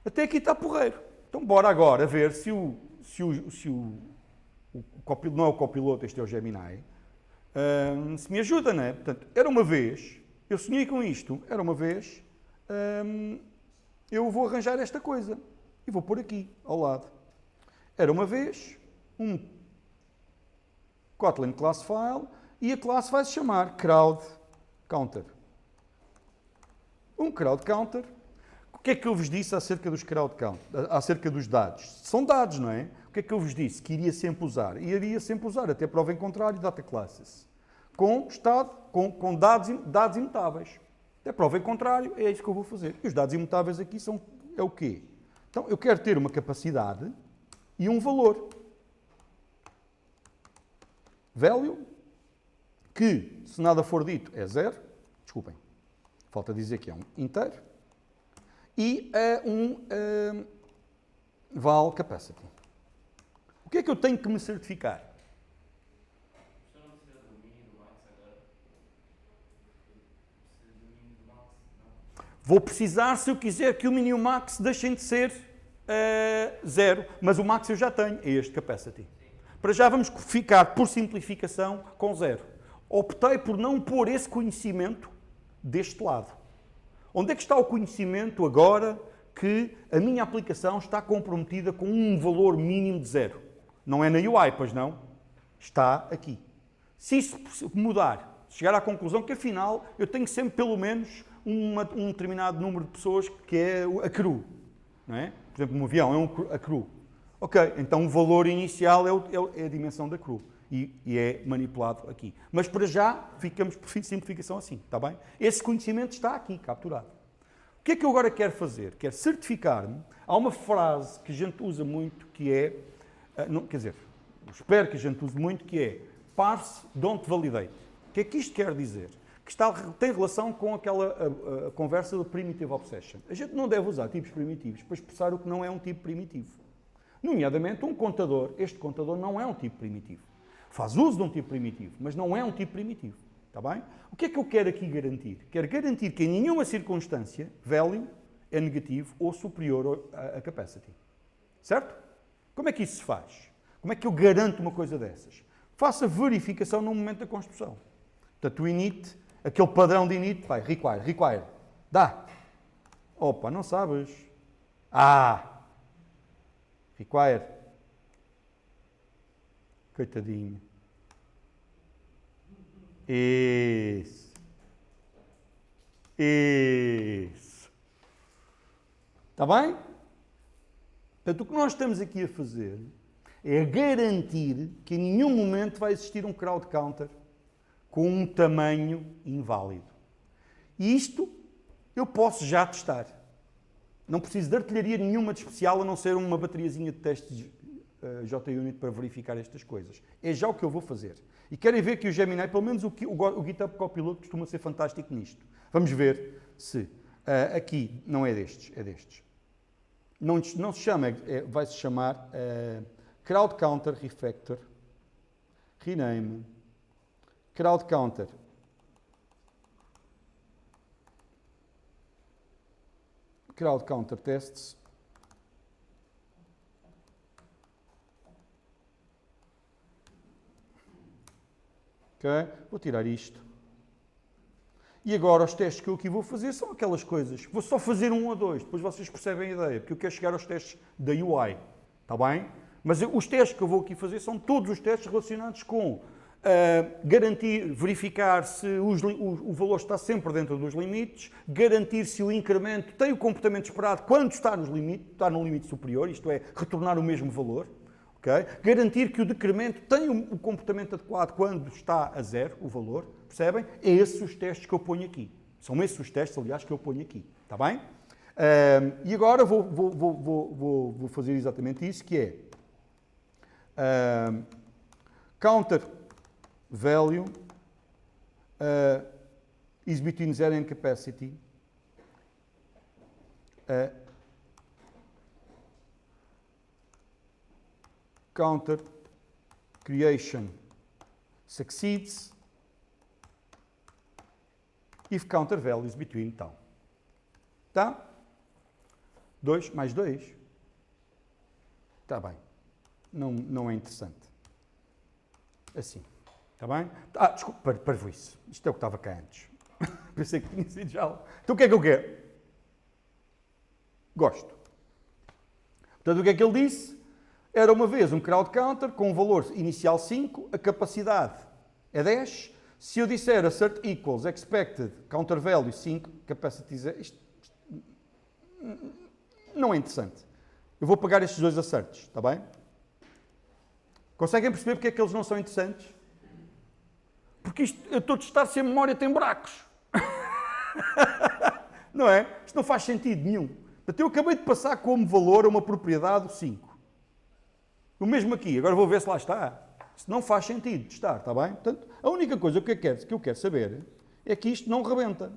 Até aqui está porreiro. Então bora agora ver se o não é o copiloto, este é o Gemini, se me ajuda, não é? Portanto, era uma vez, eu sonhei com isto, era uma vez, eu vou arranjar esta coisa e vou pôr aqui, ao lado. Era uma vez um Kotlin class file e a classe vai se chamar crowd counter. Um crowd counter. O que é que eu vos disse acerca dos crowd count, acerca dos dados? São dados, não é? O que é que eu vos disse? Que iria sempre usar. E iria sempre usar, até prova em contrário, data classes. Com dados imutáveis. Até prova em contrário, é isso que eu vou fazer. E os dados imutáveis aqui é o quê? Então, eu quero ter uma capacidade e um valor. Value, que, se nada for dito, é 0. Desculpem, falta dizer que é um inteiro. E val capacity. O que é que eu tenho que me certificar? Vou precisar se eu quiser que o min e o max deixem de ser 0, mas o max eu já tenho, é este capacity. Para já vamos ficar, por simplificação, com 0. Optei por não pôr esse conhecimento deste lado. Onde é que está o conhecimento agora que a minha aplicação está comprometida com um valor mínimo de 0? Não é na UI, pois não? está aqui. Se isso mudar, chegar à conclusão que afinal eu tenho sempre pelo menos um determinado número de pessoas que é a crew, não é? Por exemplo, um avião é a crew. Ok, então o valor inicial é a dimensão da crew e é manipulado aqui. Mas para já ficamos por fim de simplificação assim, está bem? Esse conhecimento está aqui, capturado. O que é que eu agora quero fazer? Quero certificar-me. Há uma frase que a gente usa muito que é, quer dizer, espero que a gente use muito, que é parse, don't validate. O que é que isto quer dizer? Que tem relação com aquela a conversa do primitive obsession. A gente não deve usar tipos primitivos para expressar o que não é um tipo primitivo. Nomeadamente, um contador. Este contador não é um tipo primitivo. Faz uso de um tipo primitivo, mas não é um tipo primitivo. Está bem? O que é que eu quero aqui garantir? Quero garantir que em nenhuma circunstância value é negativo ou superior à capacity. Certo? Como é que isso se faz? Como é que eu garanto uma coisa dessas? Faça verificação no momento da construção. Portanto, o init, aquele padrão de init, vai, require. Dá. Opa, não sabes. Require. Coitadinho. Isso. Está bem? Portanto, o que nós estamos aqui a fazer é garantir que em nenhum momento vai existir um crowd counter com um tamanho inválido. E isto eu posso já testar. Não preciso de artilharia nenhuma de especial, a não ser uma bateriazinha de testes JUnit para verificar estas coisas. É já o que eu vou fazer. E querem ver que o Gemini, pelo menos o GitHub Copilot, costuma ser fantástico nisto. Vamos ver se aqui não é destes, é destes. Não se chama, vai-se chamar Crowd Counter Refactor, Rename, Crowd Counter. Crowd Counter Tests. Ok? Vou tirar isto. E agora os testes que eu aqui vou fazer são aquelas coisas. Vou só fazer 1 ou 2, depois vocês percebem a ideia, porque eu quero chegar aos testes da UI. Está bem? Mas os testes que eu vou aqui fazer são todos os testes relacionados com garantir, verificar se o valor está sempre dentro dos limites, garantir se o incremento tem o comportamento esperado quando está no limite superior, isto é, retornar o mesmo valor. Okay? Garantir que o decremento tem o comportamento adequado quando está a 0, o valor, percebem? É esses os testes que eu ponho aqui. São esses os testes, aliás, que eu ponho aqui. Está bem? E agora vou fazer exatamente isso, que é counter value is between 0 and capacity. Counter creation succeeds if counter value is between tal. Tá? 2 mais 2. Está bem. Não é interessante. Assim. Está bem? Desculpa, parvoíce. Isto é o que estava cá antes. Pensei que tinha sido já. Então o que é que eu quero? Gosto. Portanto, o que é que ele disse? Era uma vez um crowd counter com um valor inicial 5, a capacidade é 10. Se eu disser assert equals expected counter value 5, capacity 0, isto não é interessante. Eu vou pegar estes dois asserts, está bem? Conseguem perceber porque é que eles não são interessantes? Porque isto, eu estou a testar se a memória tem buracos. Não é? Isto não faz sentido nenhum. Portanto, eu acabei de passar como valor a uma propriedade o 5. O mesmo aqui, agora vou ver se lá está. Isto não faz sentido de estar, está bem? Portanto, a única coisa que eu quero saber é que isto não rebenta.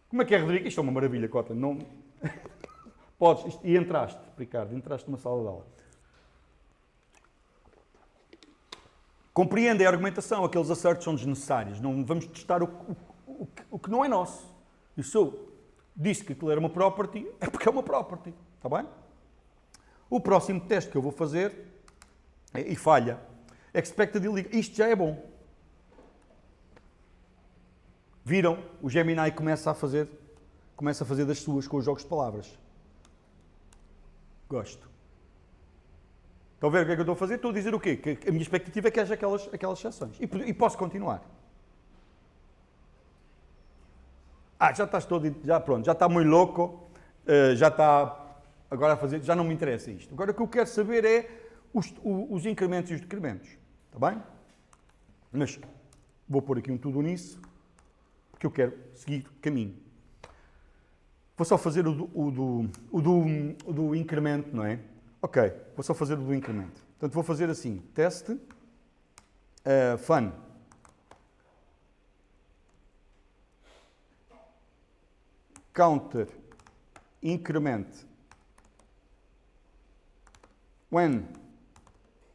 Como é que é, Rodrigo? Isto é uma maravilha, Kotlin. Não... Podes, e entraste, Ricardo, entraste numa sala de aula. Compreende a argumentação, aqueles assertos são desnecessários. Não vamos testar o que não é nosso. E se eu disse que aquilo era uma property, é porque é uma property, está bem? O próximo teste que eu vou fazer, e falha, expected illegal. Isto já é bom. Viram? O Gemini começa a fazer das suas com os jogos de palavras. Gosto. Estão a ver o que é que eu estou a fazer? Estou a dizer o quê? Que a minha expectativa é que haja aquelas exceções. E posso continuar. Já estás todo, já pronto, já está muito louco, já está agora a fazer, já não me interessa isto. Agora o que eu quero saber é os incrementos e os decrementos. Está bem? Mas vou pôr aqui um tudo nisso, porque eu quero seguir caminho. Vou só fazer o do incremento, não é? Ok, vou só fazer o do incremento. Portanto, vou fazer assim, teste, fun. Counter increment when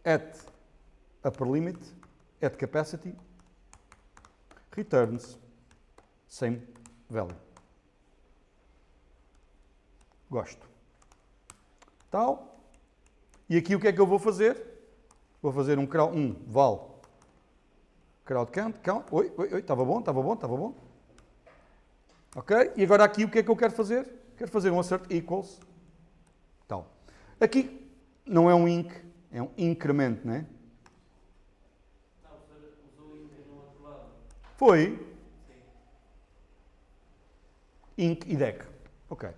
at upper limit, at capacity, returns same value. Gosto. Tal. E aqui o que é que eu vou fazer? Vou fazer um val crowd count. Oi, estava bom. Ok? E agora aqui o que é que eu quero fazer? Quero fazer um assert equals. Tal. Aqui não é um inc, é um incremento, não é? Não, usou o inc no outro lado. Foi. Sim. Inc e dec. Ok.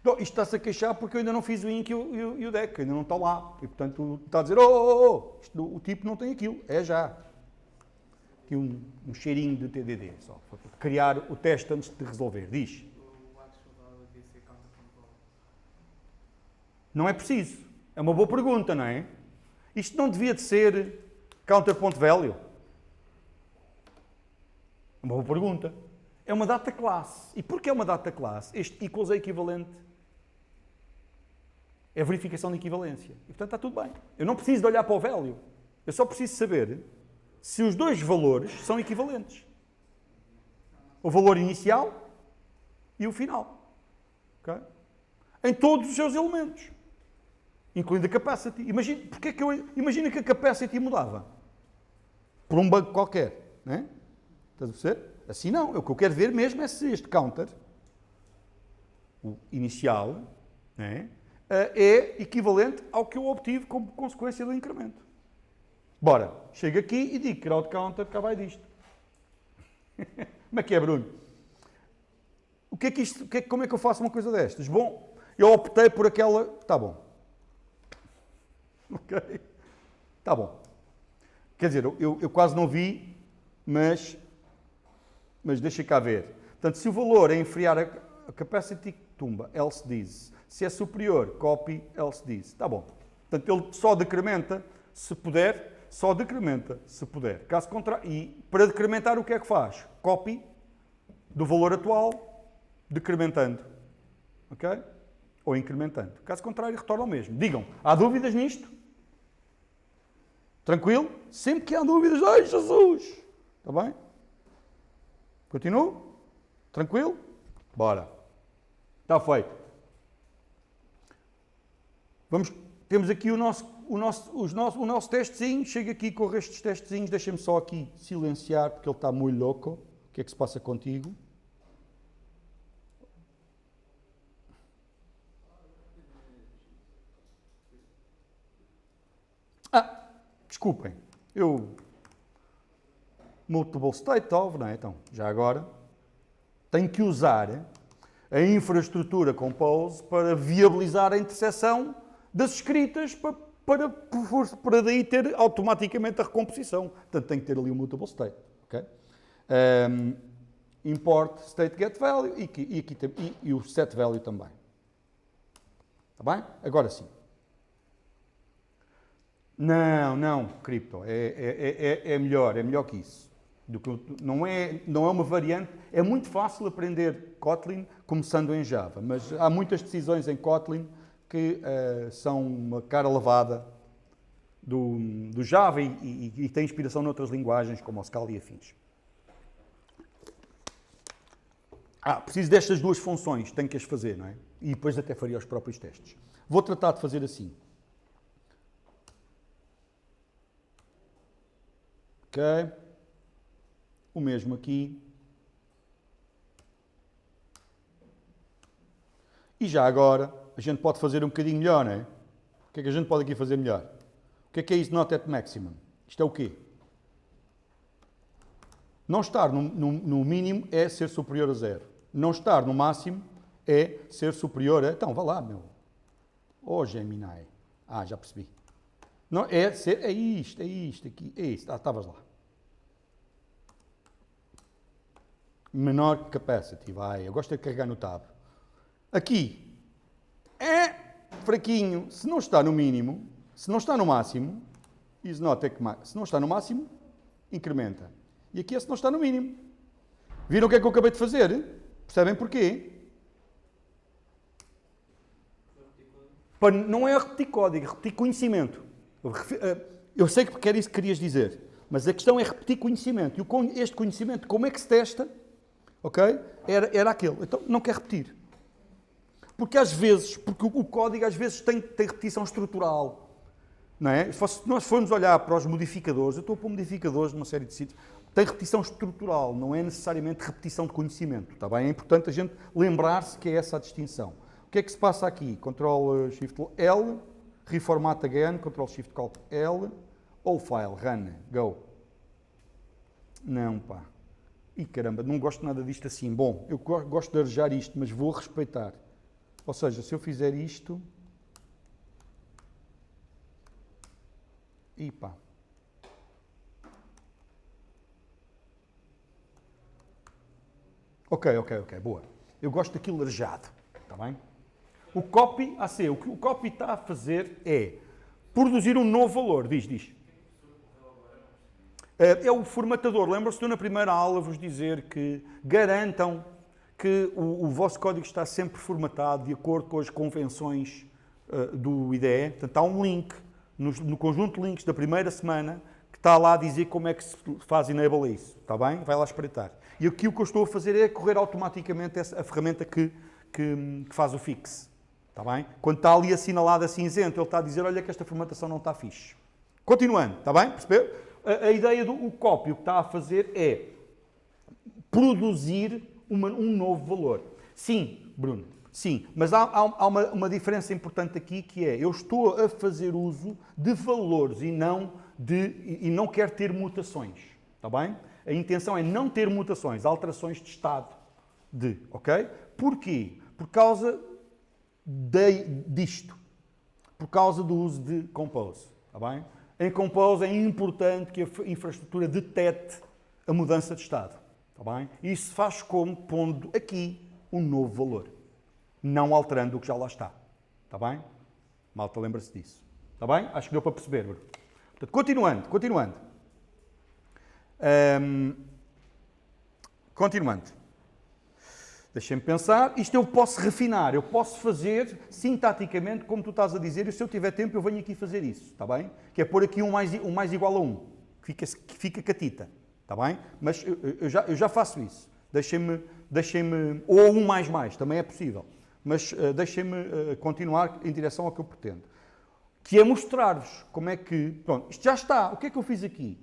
Então, isto está-se a queixar porque eu ainda não fiz o inc e o dec, ainda não está lá. E portanto está a dizer, o tipo não tem aquilo. É já. Aqui um cheirinho de TDD, só. Para criar o teste antes de resolver. Diz. O actual value devia ser counter.value. Não é preciso. É uma boa pergunta, não é? Isto não devia de ser counter.value? É uma boa pergunta. É uma data classe. E porquê é uma data classe? Este equals é equivalente. É a verificação de equivalência. E portanto está tudo bem. Eu não preciso de olhar para o value. Eu só preciso saber se os dois valores são equivalentes. O valor inicial e o final. Okay? Em todos os seus elementos. Incluindo a capacity. Imagina que a capacity mudava. Por um bug qualquer. Não é? Estás a perceber? Assim não. O que eu quero ver mesmo é se este counter, o inicial, não é equivalente ao que eu obtive como consequência do incremento. Bora, chego aqui e digo crowd counter, cá vai disto. Como é que é, Bruno? Como é que eu faço uma coisa destas? Bom, eu optei por aquela... Está bom. Ok. Está bom. Quer dizer, eu quase não vi, mas deixa cá ver. Portanto, se o valor é inferior a capacity, tumba, else diz. Se é superior, copy, else diz. Está bom. Portanto, ele só decrementa, se puder, Caso contrário, e para decrementar o que é que faz? Copy do valor atual, decrementando. Ok? Ou incrementando. Caso contrário, retorna ao mesmo. Digam, há dúvidas nisto? Tranquilo? Sempre que há dúvidas, ai Jesus! Está bem? Continuo? Tranquilo? Bora. Está feito. Temos aqui o nosso testezinho. Chega aqui com estes testezinhos. Deixa-me só aqui silenciar, porque ele está muito louco. O que é que se passa contigo? Desculpem. Multiple state of, não é? Então, já agora, tenho que usar a infraestrutura Compose para viabilizar a interseção das escritas para daí ter automaticamente a recomposição. Portanto, tenho que ter ali o mutable state. Okay? Import state get value e o set value também. Está bem? Agora sim. Não, Crypto. É melhor que isso. Não é uma variante. É muito fácil aprender Kotlin começando em Java, mas há muitas decisões em Kotlin que são uma cara lavada do Java e tem inspiração noutras linguagens, como o Scala e afins. Preciso destas duas funções, tenho que as fazer, não é? E depois até faria os próprios testes. Vou tratar de fazer assim. Ok. O mesmo aqui. E já agora, a gente pode fazer um bocadinho melhor, não é? O que é que a gente pode aqui fazer melhor? O que é is not at maximum? Isto é o quê? Não estar no mínimo é ser superior a zero. Não estar no máximo é ser superior a... Então, vá lá, meu. Oh, Gemini. Ah, já percebi. Não, é isto aqui, é isto. Ah, estavas lá. Menor capacity, vai. Eu gosto de carregar no tab. Aqui, é fraquinho. Se não está no mínimo, se não está no máximo, se não está no máximo, incrementa. E aqui é se não está no mínimo. Viram o que é que eu acabei de fazer? Percebem porquê? Não é repetir código, é repetir conhecimento. Eu sei que era isso que querias dizer, mas a questão é repetir conhecimento. E este conhecimento, como é que se testa? Ok? Era aquele. Então, não quer repetir. Porque às vezes, porque o código às vezes tem repetição estrutural. Não é? Se nós formos olhar para os modificadores, eu estou a pôr modificadores numa série de sítios, tem repetição estrutural, não é necessariamente repetição de conhecimento. Está bem? É importante a gente lembrar-se que é essa a distinção. O que é que se passa aqui? Ctrl Shift L, reformat again, Ctrl Shift Alt L, all file, run, go. Não, pá. Ih, caramba, não gosto nada disto assim. Bom, eu gosto de arejar isto, mas vou respeitar. Ou seja, se eu fizer isto... Ih, pá. Ok, boa. Eu gosto daquilo arejado, está bem? O copy, o que o copy está a fazer é produzir um novo valor. Diz. É o formatador. Lembra-se de eu na primeira aula vos dizer que garantam que o vosso código está sempre formatado de acordo com as convenções do IDE. Portanto, há um link no conjunto de links da primeira semana que está lá a dizer como é que se faz enable isso. Está bem? Vai lá espreitar. E aqui o que eu estou a fazer é correr automaticamente a ferramenta que faz o fix. Está bem? Quando está ali assinalado a cinzento, ele está a dizer, olha que esta formatação não está fixe. Continuando, está bem? Percebeu? A ideia do copy, o que está a fazer é produzir um novo valor. Sim, Bruno, sim. Mas há uma diferença importante aqui, que é, eu estou a fazer uso de valores e não quero ter mutações. Está bem? A intenção é não ter mutações, alterações de estado ok? Porquê? Por causa disto. Por causa do uso de Compose. Está bem? Em Compose é importante que a infraestrutura detecte a mudança de estado. Está bem? E isso se faz como? Pondo aqui um novo valor. Não alterando o que já lá está. Está bem? Malta, lembra-se disso. Está bem? Acho que deu para perceber. Portanto, continuando. Continuando. Deixem-me pensar. Isto eu posso refinar, eu posso fazer sintaticamente como tu estás a dizer, e se eu tiver tempo eu venho aqui fazer isso, está bem? Que é pôr aqui um mais igual a 1, que fica catita, está bem? Mas eu já faço isso. Deixem-me, ou um mais, também é possível. Mas deixem-me continuar em direção ao que eu pretendo. Que é mostrar-vos como é que... Pronto, isto já está. O que é que eu fiz aqui?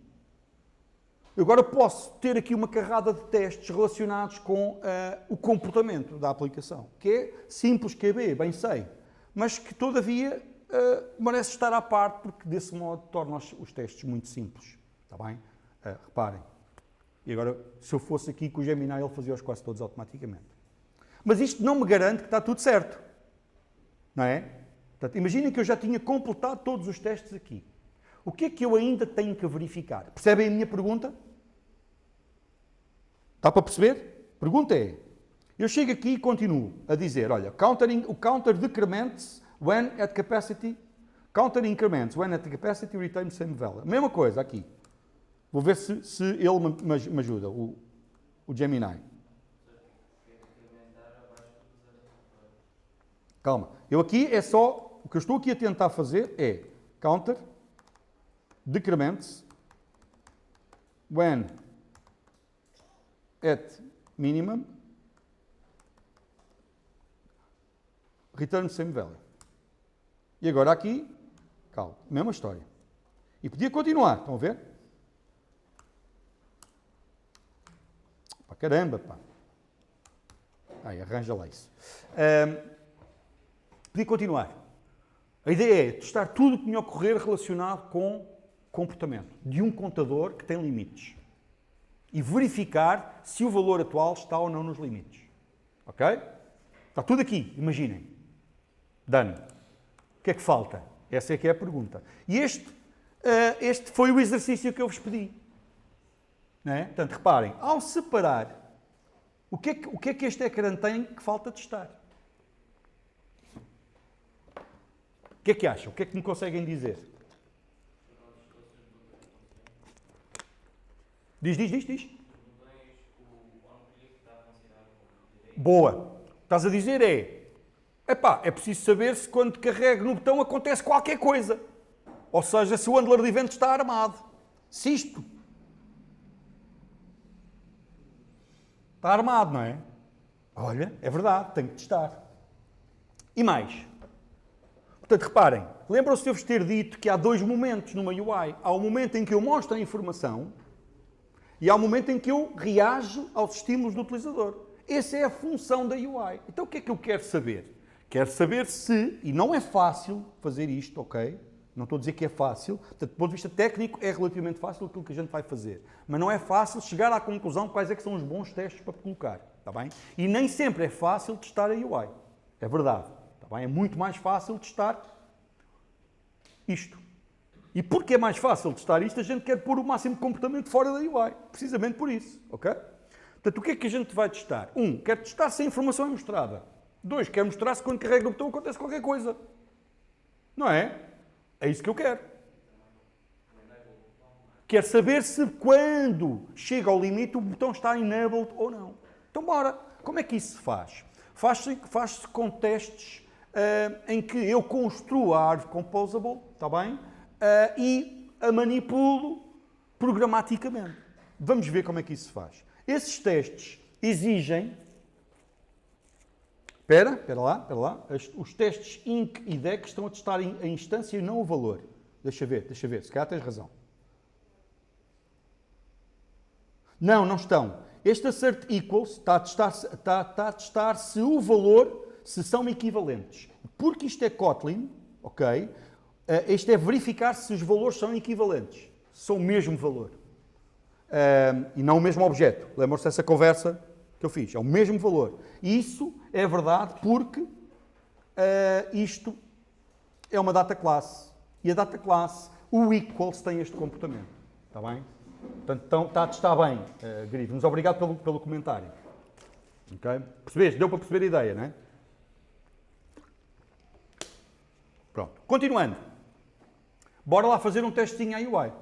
Eu agora posso ter aqui uma carrada de testes relacionados com o comportamento da aplicação, que é simples QB, bem sei, mas que todavia merece estar à parte, porque desse modo torna os testes muito simples. Está bem? Reparem. E agora, se eu fosse aqui com o Gemini, ele fazia-os quase todos automaticamente. Mas isto não me garante que está tudo certo. Não é? Portanto, imaginem que eu já tinha completado todos os testes aqui. O que é que eu ainda tenho que verificar? Percebem a minha pergunta? Está para perceber? Pergunta é, eu chego aqui e continuo a dizer, olha, o counter decrements when at capacity, counter increments when at capacity retain same value. Mesma coisa aqui. Vou ver se ele me ajuda, o Gemini. Calma. Eu aqui é só, o que eu estou aqui a tentar fazer é counter decrements when at minimum return same value. E agora aqui, calma, mesma história. E podia continuar, estão a ver? Pá, caramba, pá. Ai, arranja lá isso. Podia continuar. A ideia é testar tudo o que me ocorrer relacionado com comportamento de um contador que tem limites e verificar se o valor atual está ou não nos limites. Ok? Está tudo aqui, imaginem. Done. O que é que falta? Essa é que é a pergunta. E este foi o exercício que eu vos pedi. Não é? Portanto, reparem, ao separar, o que é que este ecrã tem que falta testar? O que é que acham? O que é que me conseguem dizer? Diz. Boa. Estás a dizer é preciso saber se quando carrego no botão acontece qualquer coisa. Ou seja, se o handler de evento está armado. Se isto está armado, não é? Olha, é verdade, tenho que testar. E mais. Portanto, reparem, lembram-se de eu vos ter dito que há dois momentos numa UI. Há o momento em que eu mostro a informação e há o momento em que eu reajo aos estímulos do utilizador. Essa é a função da UI. Então, o que é que eu quero saber? Quero saber se, e não é fácil fazer isto, ok? Não estou a dizer que é fácil, portanto, do ponto de vista técnico é relativamente fácil aquilo que a gente vai fazer. Mas não é fácil chegar à conclusão de quais é que são os bons testes para colocar, está bem? E nem sempre é fácil testar a UI. É verdade, está bem? É muito mais fácil testar isto. E porque é mais fácil testar isto, a gente quer pôr o máximo de comportamento fora da UI. Precisamente por isso, ok? Portanto, o que é que a gente vai testar? Quer testar se a informação é mostrada. 2, quer mostrar se quando carrega no botão acontece qualquer coisa. Não é? É isso que eu quero. Quer saber se quando chega ao limite o botão está enabled ou não. Então, bora. Como é que isso se faz? Faz-se com testes em que eu construo a árvore composable, está bem? E a manipulo programaticamente. Vamos ver como é que isso se faz. Esses testes exigem... Espera lá. Os testes INC e DEC estão a testar a instância e não o valor. Deixa ver. Se calhar tens razão. Não estão. Este assert equals está a testar se o valor, se são equivalentes. Porque isto é Kotlin, ok? Isto é verificar se os valores são equivalentes. São o mesmo valor. E não o mesmo objeto. Lembram-se dessa conversa que eu fiz? É o mesmo valor. E isso é verdade porque isto é uma data class. E a data class, o equals, tem este comportamento. Está bem? Portanto, está a testar bem, Grifo. Mas obrigado pelo comentário. Ok? Percebeste? Deu para perceber a ideia, não é? Pronto. Continuando. Bora lá fazer um testinho à UI.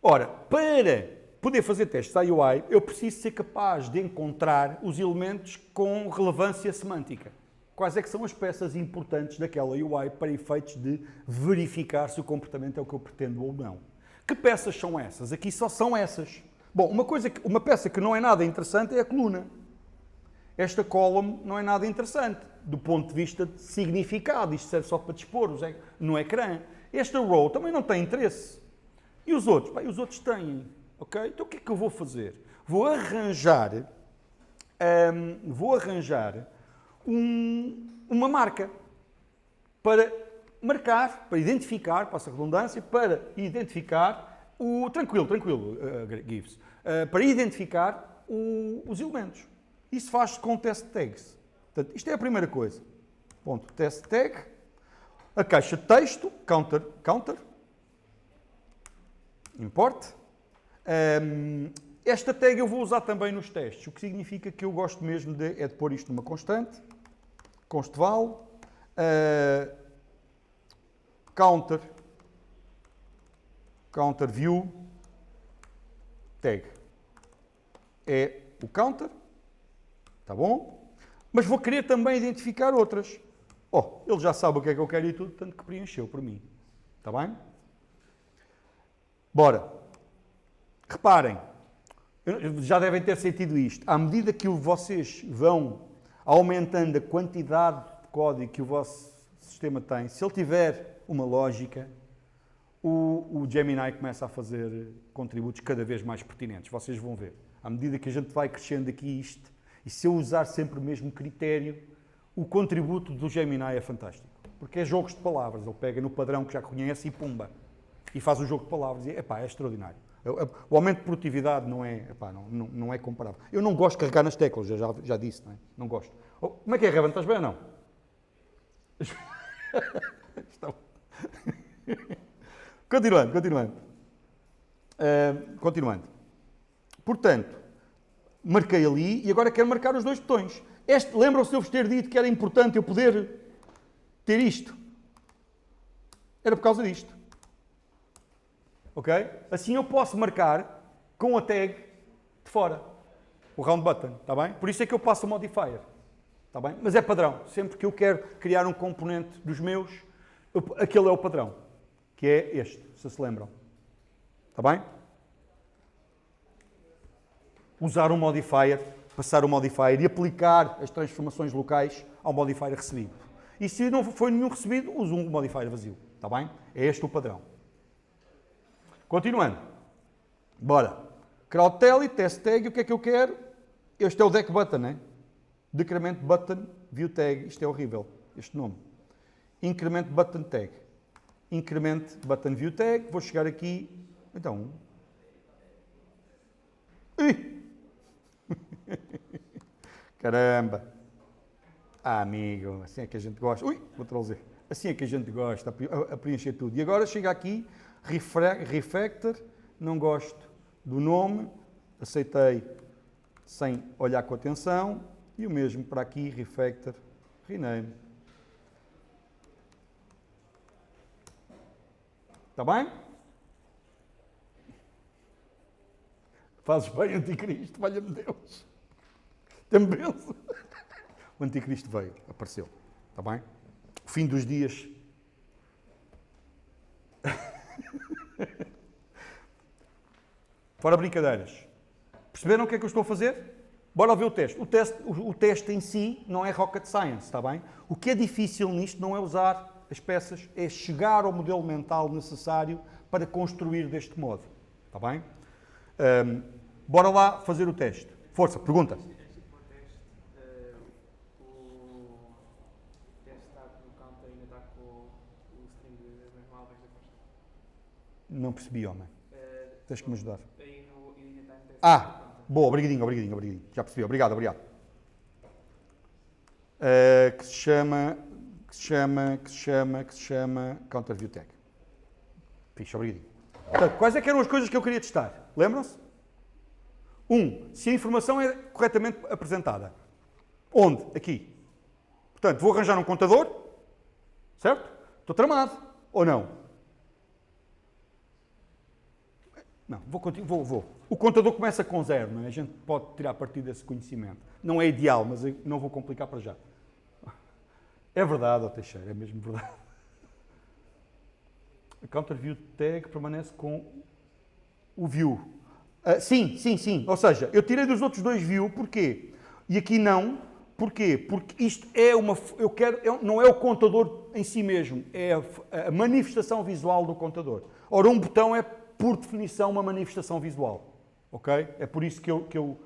Ora, para poder fazer testes à UI, eu preciso ser capaz de encontrar os elementos com relevância semântica. Quais é que são as peças importantes daquela UI para efeitos de verificar se o comportamento é o que eu pretendo ou não. Que peças são essas? Aqui só são essas. Bom, uma peça que não é nada interessante é a coluna. Esta column não é nada interessante, do ponto de vista de significado. Isto serve só para dispor no ecrã. Esta row também não tem interesse. E os outros? Bem, os outros têm. Okay? Então o que é que eu vou fazer? Vou arranjar uma marca para marcar, para identificar, passa a redundância, para identificar o... Tranquilo, Gives. Para identificar os elementos. Isso faz-se com test tags. Portanto, isto é a primeira coisa. Ponto. Test tag. A caixa de texto, counter, import. Esta tag eu vou usar também nos testes, o que significa que eu gosto mesmo de pôr isto numa constante, constval, counter view tag. É o counter, tá bom? Mas vou querer também identificar outras. Ele já sabe o que é que eu quero e tudo, tanto que preencheu por mim. Tá bem? Bora. Reparem, já devem ter sentido isto. À medida que vocês vão aumentando a quantidade de código que o vosso sistema tem, se ele tiver uma lógica, o Gemini começa a fazer contributos cada vez mais pertinentes. Vocês vão ver. À medida que a gente vai crescendo aqui isto, e se eu usar sempre o mesmo critério, o contributo do Gemini é fantástico. Porque é jogos de palavras. Ele pega no padrão que já conhece e pumba. E faz o jogo de palavras. E, epá, é extraordinário. O aumento de produtividade não é, epá, não é comparável. Eu não gosto de carregar nas teclas, já disse, não é? Não gosto. Oh, como é que é, Raven? Estás bem ou não? Continuando. Continuando. Portanto, marquei ali e agora quero marcar os dois botões. Lembram-se de eu vos ter dito que era importante eu poder ter isto? Era por causa disto. Ok? Assim eu posso marcar com a tag de fora. O round button, está bem? Por isso é que eu passo o modifier. Está bem? Mas é padrão. Sempre que eu quero criar um componente dos meus, aquele é o padrão. Que é este, se lembram. Está bem? Usar um modifier, passar o modifier e aplicar as transformações locais ao modifier recebido. E se não foi nenhum recebido, uso um modifier vazio. Está bem? É este o padrão. Continuando. Bora. CrowdTally, test tag, o que é que eu quero? Este é o deck button, né? Decrement button, view tag. Isto é horrível, este nome. Increment button tag. Increment button view tag. Vou chegar aqui. Então. Ih! Caramba! Ah, amigo, assim é que a gente gosta. Ui, vou trazer. Assim é que a gente gosta, a preencher tudo. E agora chega aqui, refactor, não gosto do nome, aceitei sem olhar com atenção, e o mesmo para aqui, refactor, rename. Está bem? Fazes bem, Anticristo, valha-me Deus. Tem-me benção. O Anticristo veio, apareceu. Está bem? O fim dos dias. Fora brincadeiras. Perceberam o que é que eu estou a fazer? Bora ver o teste. O teste em si não é rocket science, está bem? O que é difícil nisto não é usar as peças, é chegar ao modelo mental necessário para construir deste modo. Está bem? Bora lá fazer o teste. Força, pergunta. Não percebi, homem. Tens que me ajudar. Boa, obrigadinho. Já percebi, obrigado. Que se chama Counter View Tag. Fixe, obrigadinho. Portanto, quais é que eram as coisas que eu queria testar? Lembram-se? Se a informação é corretamente apresentada. Onde? Aqui. Portanto, vou arranjar um contador, certo? Estou tramado, ou não? Não, vou. O contador começa com 0, não é? A gente pode tirar partido desse conhecimento. Não é ideal, mas eu não vou complicar para já. É verdade, Teixeira, é mesmo verdade. A Counter View Tag permanece com o view. Sim. Ou seja, eu tirei dos outros dois view, porquê? E aqui não, porquê? Porque isto é uma... não é o contador em si mesmo, é a manifestação visual do contador. Ora, um botão é, por definição, uma manifestação visual. Ok? É por isso que eu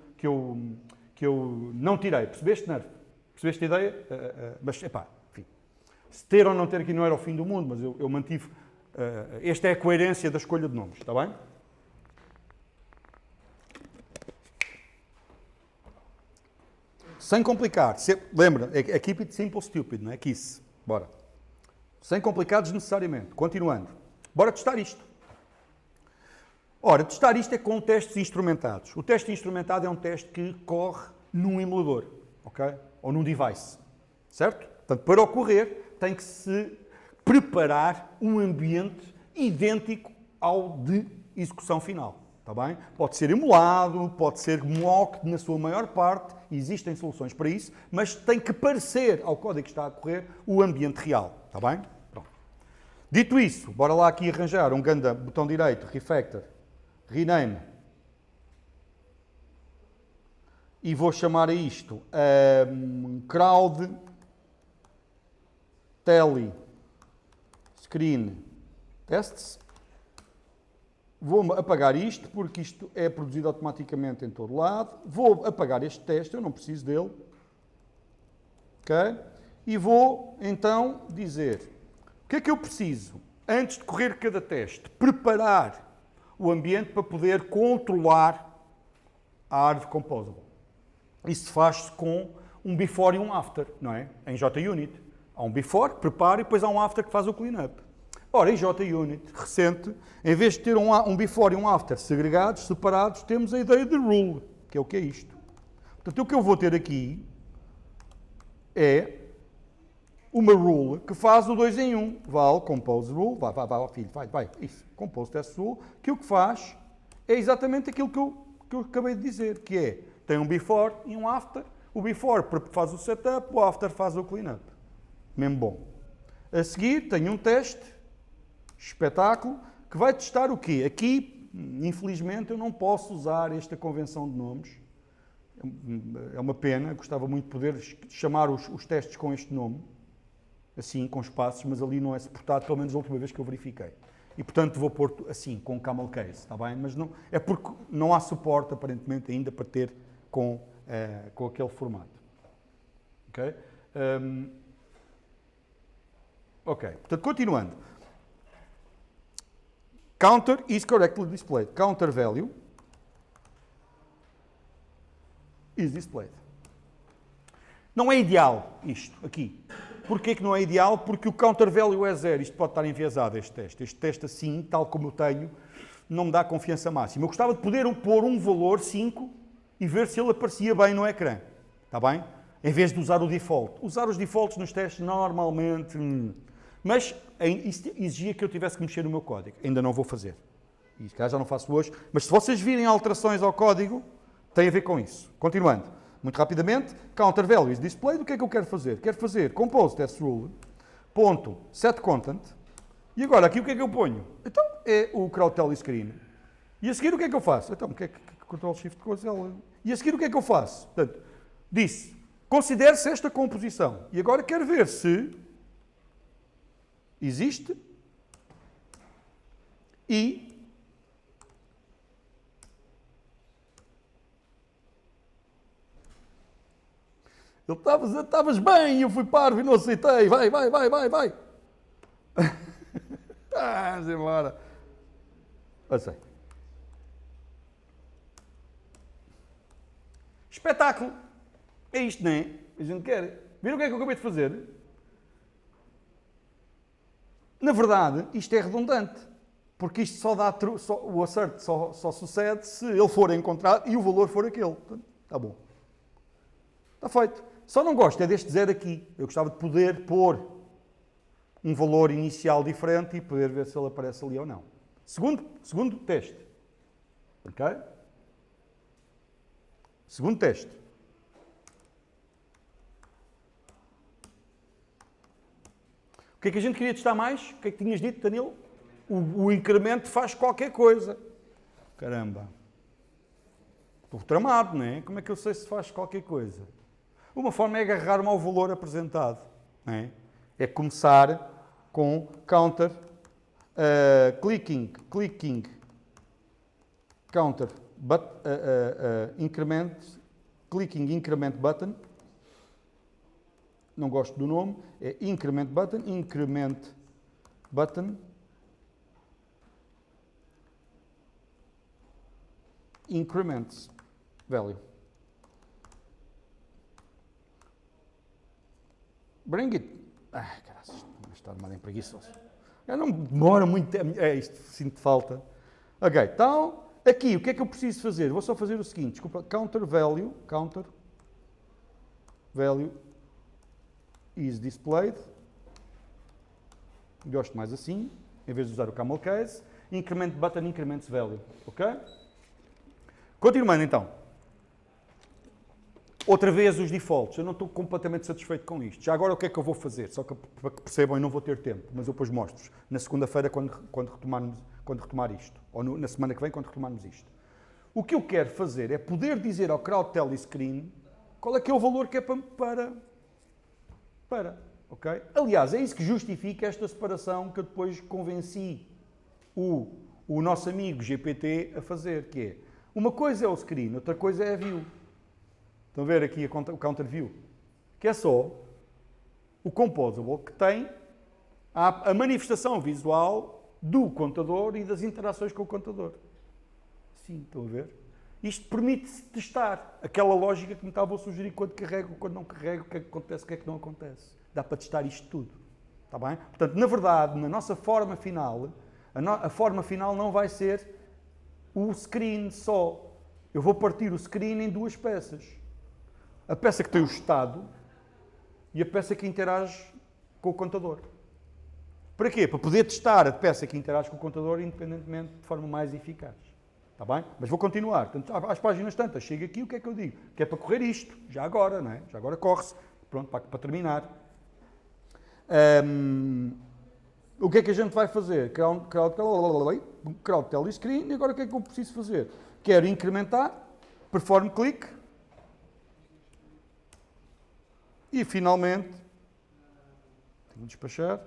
não tirei. Percebeste, Nerf? Percebeste a ideia? Mas, epá, enfim. Se ter ou não ter aqui não era o fim do mundo, mas eu mantive... esta é a coerência da escolha de nomes, está bem? Sem complicar. Lembra, é keep it simple, stupid, não é? Kiss. Bora. Sem complicar desnecessariamente. Continuando. Bora testar isto. Ora, testar isto é com testes instrumentados. O teste instrumentado é um teste que corre num emulador, ok? Ou num device, certo? Portanto, para ocorrer, tem que se preparar um ambiente idêntico ao de execução final, está bem? Pode ser emulado, pode ser mock na sua maior parte, existem soluções para isso, mas tem que parecer ao código que está a correr o ambiente real, está bem? Pronto. Dito isso, bora lá aqui arranjar um ganda botão direito, refactor, rename, e vou chamar a isto crowd tally screen tests. Vou apagar isto, porque isto é produzido automaticamente em todo lado. Vou apagar este teste, eu não preciso dele. Ok? e vou então dizer o que é que eu preciso, antes de correr cada teste, preparar o ambiente para poder controlar a árvore composable. Isso faz-se com um before e um after, não é? Em JUnit. Há um before, que prepara, e depois há um after que faz o cleanup. Ora, em JUnit, recente, em vez de ter um before e um after segregados, separados, temos a ideia de rule, que é o que é isto. Portanto, o que eu vou ter aqui é uma rule que faz o 2 em 1. Val, compose rule, vai, filho, vai, isso, compose test rule, que o que faz é exatamente aquilo que eu acabei de dizer, que é, tem um before e um after, o before faz o setup, o after faz o cleanup. Mesmo bom. A seguir, tenho um teste, espetáculo, que vai testar o quê? Aqui, infelizmente, eu não posso usar esta convenção de nomes. É uma pena, gostava muito de poder chamar os testes com este nome, assim, com espaços, mas ali não é suportado, pelo menos a última vez que eu verifiquei. E, portanto, vou pôr assim, com camel case, está bem? Mas não, é porque não há suporte, aparentemente, ainda para ter com aquele formato. Ok? Ok, portanto, continuando. Counter is correctly displayed. Counter value is displayed. Não é ideal isto aqui. Porquê que não é ideal? Porque o counter value é 0. Isto pode estar enviesado, este teste. Este teste assim, tal como eu tenho, não me dá confiança máxima. Eu gostava de poder pôr um valor 5 e ver se ele aparecia bem no ecrã. Está bem? Em vez de usar o default. Usar os defaults nos testes normalmente... Mas isso exigia que eu tivesse que mexer no meu código. Ainda não vou fazer. E já não faço hoje. Mas se vocês virem alterações ao código, tem a ver com isso. Continuando. Muito rapidamente. Counter value is displayed. O que é que eu quero fazer? Quero fazer compose test rule, ponto, set content. E agora, aqui o que é que eu ponho? Então, é o CrowdTel screen. E a seguir o que é que eu faço? Então, o que é que Ctrl Shift coisa? E a seguir o que é que eu faço? Portanto, disse, considere-se esta composição. E agora quero ver se existe e ele estavas bem e eu fui parvo e não aceitei. Vai. Vamos embora. Passei. Espetáculo. É isto, não é? A gente quer. Viram o que é que eu acabei de fazer? Na verdade, isto é redundante. Porque isto só dá o assert só sucede se ele for encontrado e o valor for aquele. Está bom. Está feito. Só não gosto é deste 0 aqui. Eu gostava de poder pôr um valor inicial diferente e poder ver se ele aparece ali ou não. Segundo teste. Ok? Segundo teste. O que é que a gente queria testar mais? O que é que tinhas dito, Danilo? O incremento faz qualquer coisa. Caramba. Estou tramado, não é? Como é que eu sei se faz qualquer coisa? Uma forma é agarrar-me ao valor apresentado. Não é? É começar com counter, clicking, counter, increment, clicking increment button. Não gosto do nome. É increment button, increments value. Bring it. Caraças, está armado em preguiçoso. Não demora muito tempo. É isto, sinto falta. Ok, então, aqui, o que é que eu preciso fazer? Vou só fazer o seguinte, desculpa, counter value is displayed. Gosto mais assim, em vez de usar o camel case. Increment button, increments value. Ok? Continuando então. Outra vez os defaults. Eu não estou completamente satisfeito com isto. Já agora o que é que eu vou fazer? Só que para que percebam e não vou ter tempo, mas eu depois mostro-vos na segunda-feira quando retomar isto. Ou na semana que vem quando retomarmos isto. O que eu quero fazer é poder dizer ao CrowdTel screen qual é que é o valor que é para. Ok? Aliás, é isso que justifica esta separação que eu depois convenci o nosso amigo GPT a fazer, que é, uma coisa é o screen, outra coisa é a view. Estão a ver aqui o counter view? Que é só o Composable que tem a manifestação visual do contador e das interações com o contador. Sim, estão a ver? Isto permite-se testar aquela lógica que me estava a sugerir quando carrego, quando não carrego, o que é que acontece, o que é que não acontece. Dá para testar isto tudo. Está bem? Portanto, na verdade, na nossa forma final, a forma final não vai ser o screen só. Eu vou partir o screen em duas peças. A peça que tem o estado e a peça que interage com o contador. Para quê? Para poder testar a peça que interage com o contador independentemente de forma mais eficaz. Está bem? Mas vou continuar. Portanto, às páginas tantas, chego aqui, o que é que eu digo? Que é para correr isto, já agora, não é? Já agora corre-se. Pronto, para terminar. O que é que a gente vai fazer? Crowd Telescreen. E agora o que é que eu preciso fazer? Quero incrementar, perform click. E finalmente, tenho de despachar.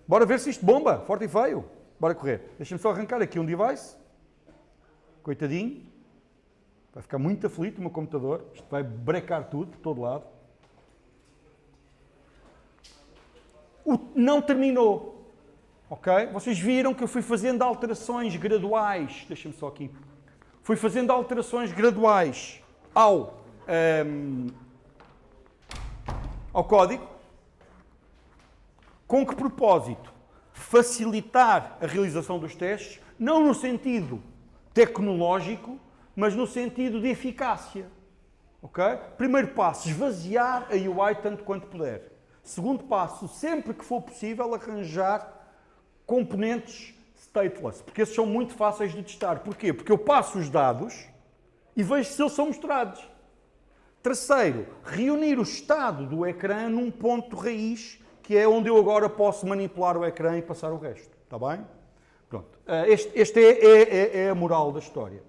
Bora ver se isto bomba, forte e feio. Bora correr. Deixa-me só arrancar aqui um device. Coitadinho. Vai ficar muito aflito o meu computador. Isto vai brecar tudo, por todo lado. Não terminou. Ok? Vocês viram que eu fui fazendo alterações graduais. Deixa-me só aqui. Fui fazendo alterações graduais ao código. Com que propósito? Facilitar a realização dos testes, não no sentido tecnológico, mas no sentido de eficácia. Ok? Primeiro passo, esvaziar a UI tanto quanto puder. Segundo passo, sempre que for possível, arranjar componentes stateless, porque esses são muito fáceis de testar. Porquê? Porque eu passo os dados e vejo se eles são mostrados. Terceiro, reunir o estado do ecrã num ponto raiz, que é onde eu agora posso manipular o ecrã e passar o resto. Está bem? Pronto. Este é a moral da história.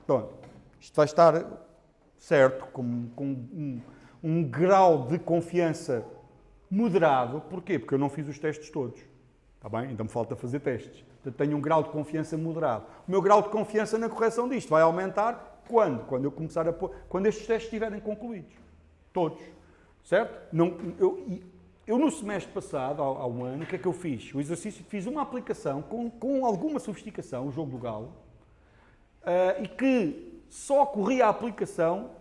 Pronto. Isto vai estar certo, com um grau de confiança moderado. Porquê? Porque eu não fiz os testes todos. Está bem? Ainda me falta fazer testes. Portanto, tenho um grau de confiança moderado. O meu grau de confiança na correção disto vai aumentar quando? Quando eu começar a pôr... Quando estes testes estiverem concluídos. Todos. Certo? Eu no semestre passado, há um ano, o que é que eu fiz? O exercício, fiz uma aplicação com alguma sofisticação, o jogo do galo, e que só corria a aplicação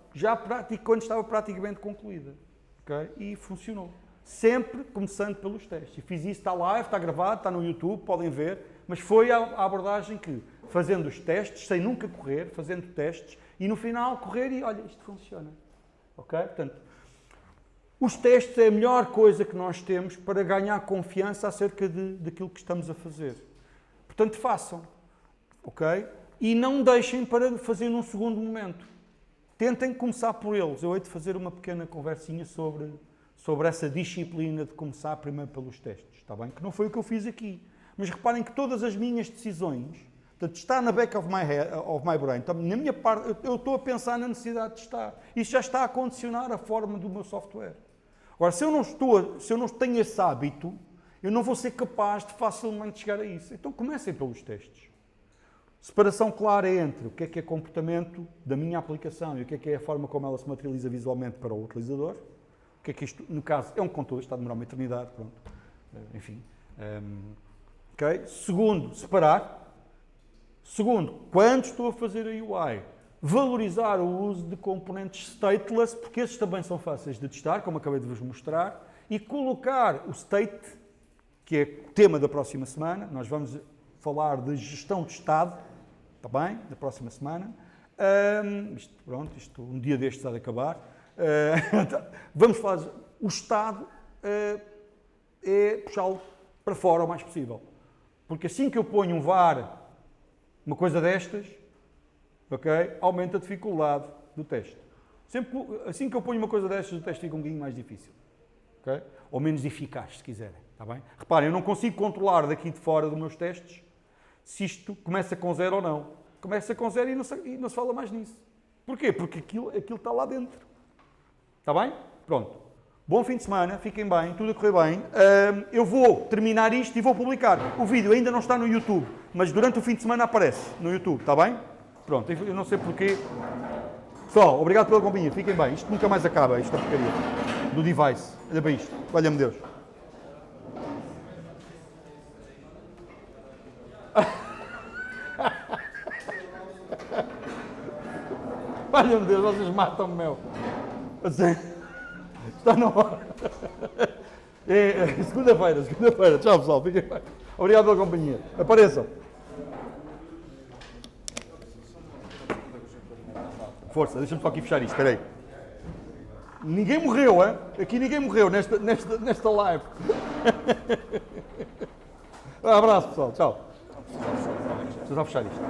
quando estava praticamente concluída. Okay? E funcionou. Sempre começando pelos testes. E fiz isso, está live, está gravado, está no YouTube, podem ver, mas foi a abordagem que, fazendo os testes, sem nunca correr, fazendo testes, e no final correr e, olha, isto funciona. Ok? Portanto, os testes é a melhor coisa que nós temos para ganhar confiança acerca daquilo que estamos a fazer. Portanto, façam. Ok? E não deixem para fazer num segundo momento. Tentem começar por eles. Eu hei de fazer uma pequena conversinha sobre essa disciplina de começar primeiro pelos testes. Está bem? Que não foi o que eu fiz aqui. Mas reparem que todas as minhas decisões, portanto, está na back of my brain. Então, na minha parte, eu estou a pensar na necessidade de testar. Isso já está a condicionar a forma do meu software. Agora, se eu não tenho esse hábito, eu não vou ser capaz de facilmente chegar a isso. Então comecem pelos testes. Separação clara entre o que é comportamento da minha aplicação e o que é a forma como ela se materializa visualmente para o utilizador. O que é que isto, no caso, é um controle, está a demorar uma eternidade, pronto. Enfim. Okay. Segundo, separar. Segundo, quando estou a fazer a UI, valorizar o uso de componentes stateless, porque esses também são fáceis de testar, como acabei de vos mostrar, e colocar o state, que é o tema da próxima semana. Nós vamos falar de gestão de estado, está bem? Da próxima semana. Isto um dia destes há de acabar. Vamos falar, o estado é puxá-lo para fora o mais possível. Porque assim que eu ponho um VAR, uma coisa destas, okay, aumenta a dificuldade do teste. Assim que eu ponho uma coisa destas, o teste fica um bocadinho mais difícil. Okay? Ou menos eficaz, se quiserem. Está bem? Reparem, eu não consigo controlar daqui de fora dos meus testes se isto começa com 0 ou não. Começa com 0 e não se fala mais nisso. Porquê? Porque aquilo está lá dentro. Está bem? Pronto. Bom fim de semana, fiquem bem, tudo a correr bem. Eu vou terminar isto e vou publicar. O vídeo ainda não está no YouTube, mas durante o fim de semana aparece no YouTube, está bem? Pronto, eu não sei porquê. Pessoal, obrigado pela companhia, fiquem bem. Isto nunca mais acaba, esta porcaria. do device. Olha para isto. Valha-me Deus. Valha-me Deus, vocês matam-me, meu. Assim, está na hora. É segunda-feira, segunda-feira. Tchau, pessoal. Fiquem bem. Obrigado pela companhia. Apareçam. Força, deixa-me só aqui fechar isto. Espera aí. Ninguém morreu, hein? Aqui ninguém morreu nesta live. Um abraço, pessoal. Tchau. Deixa eu só fechar isto.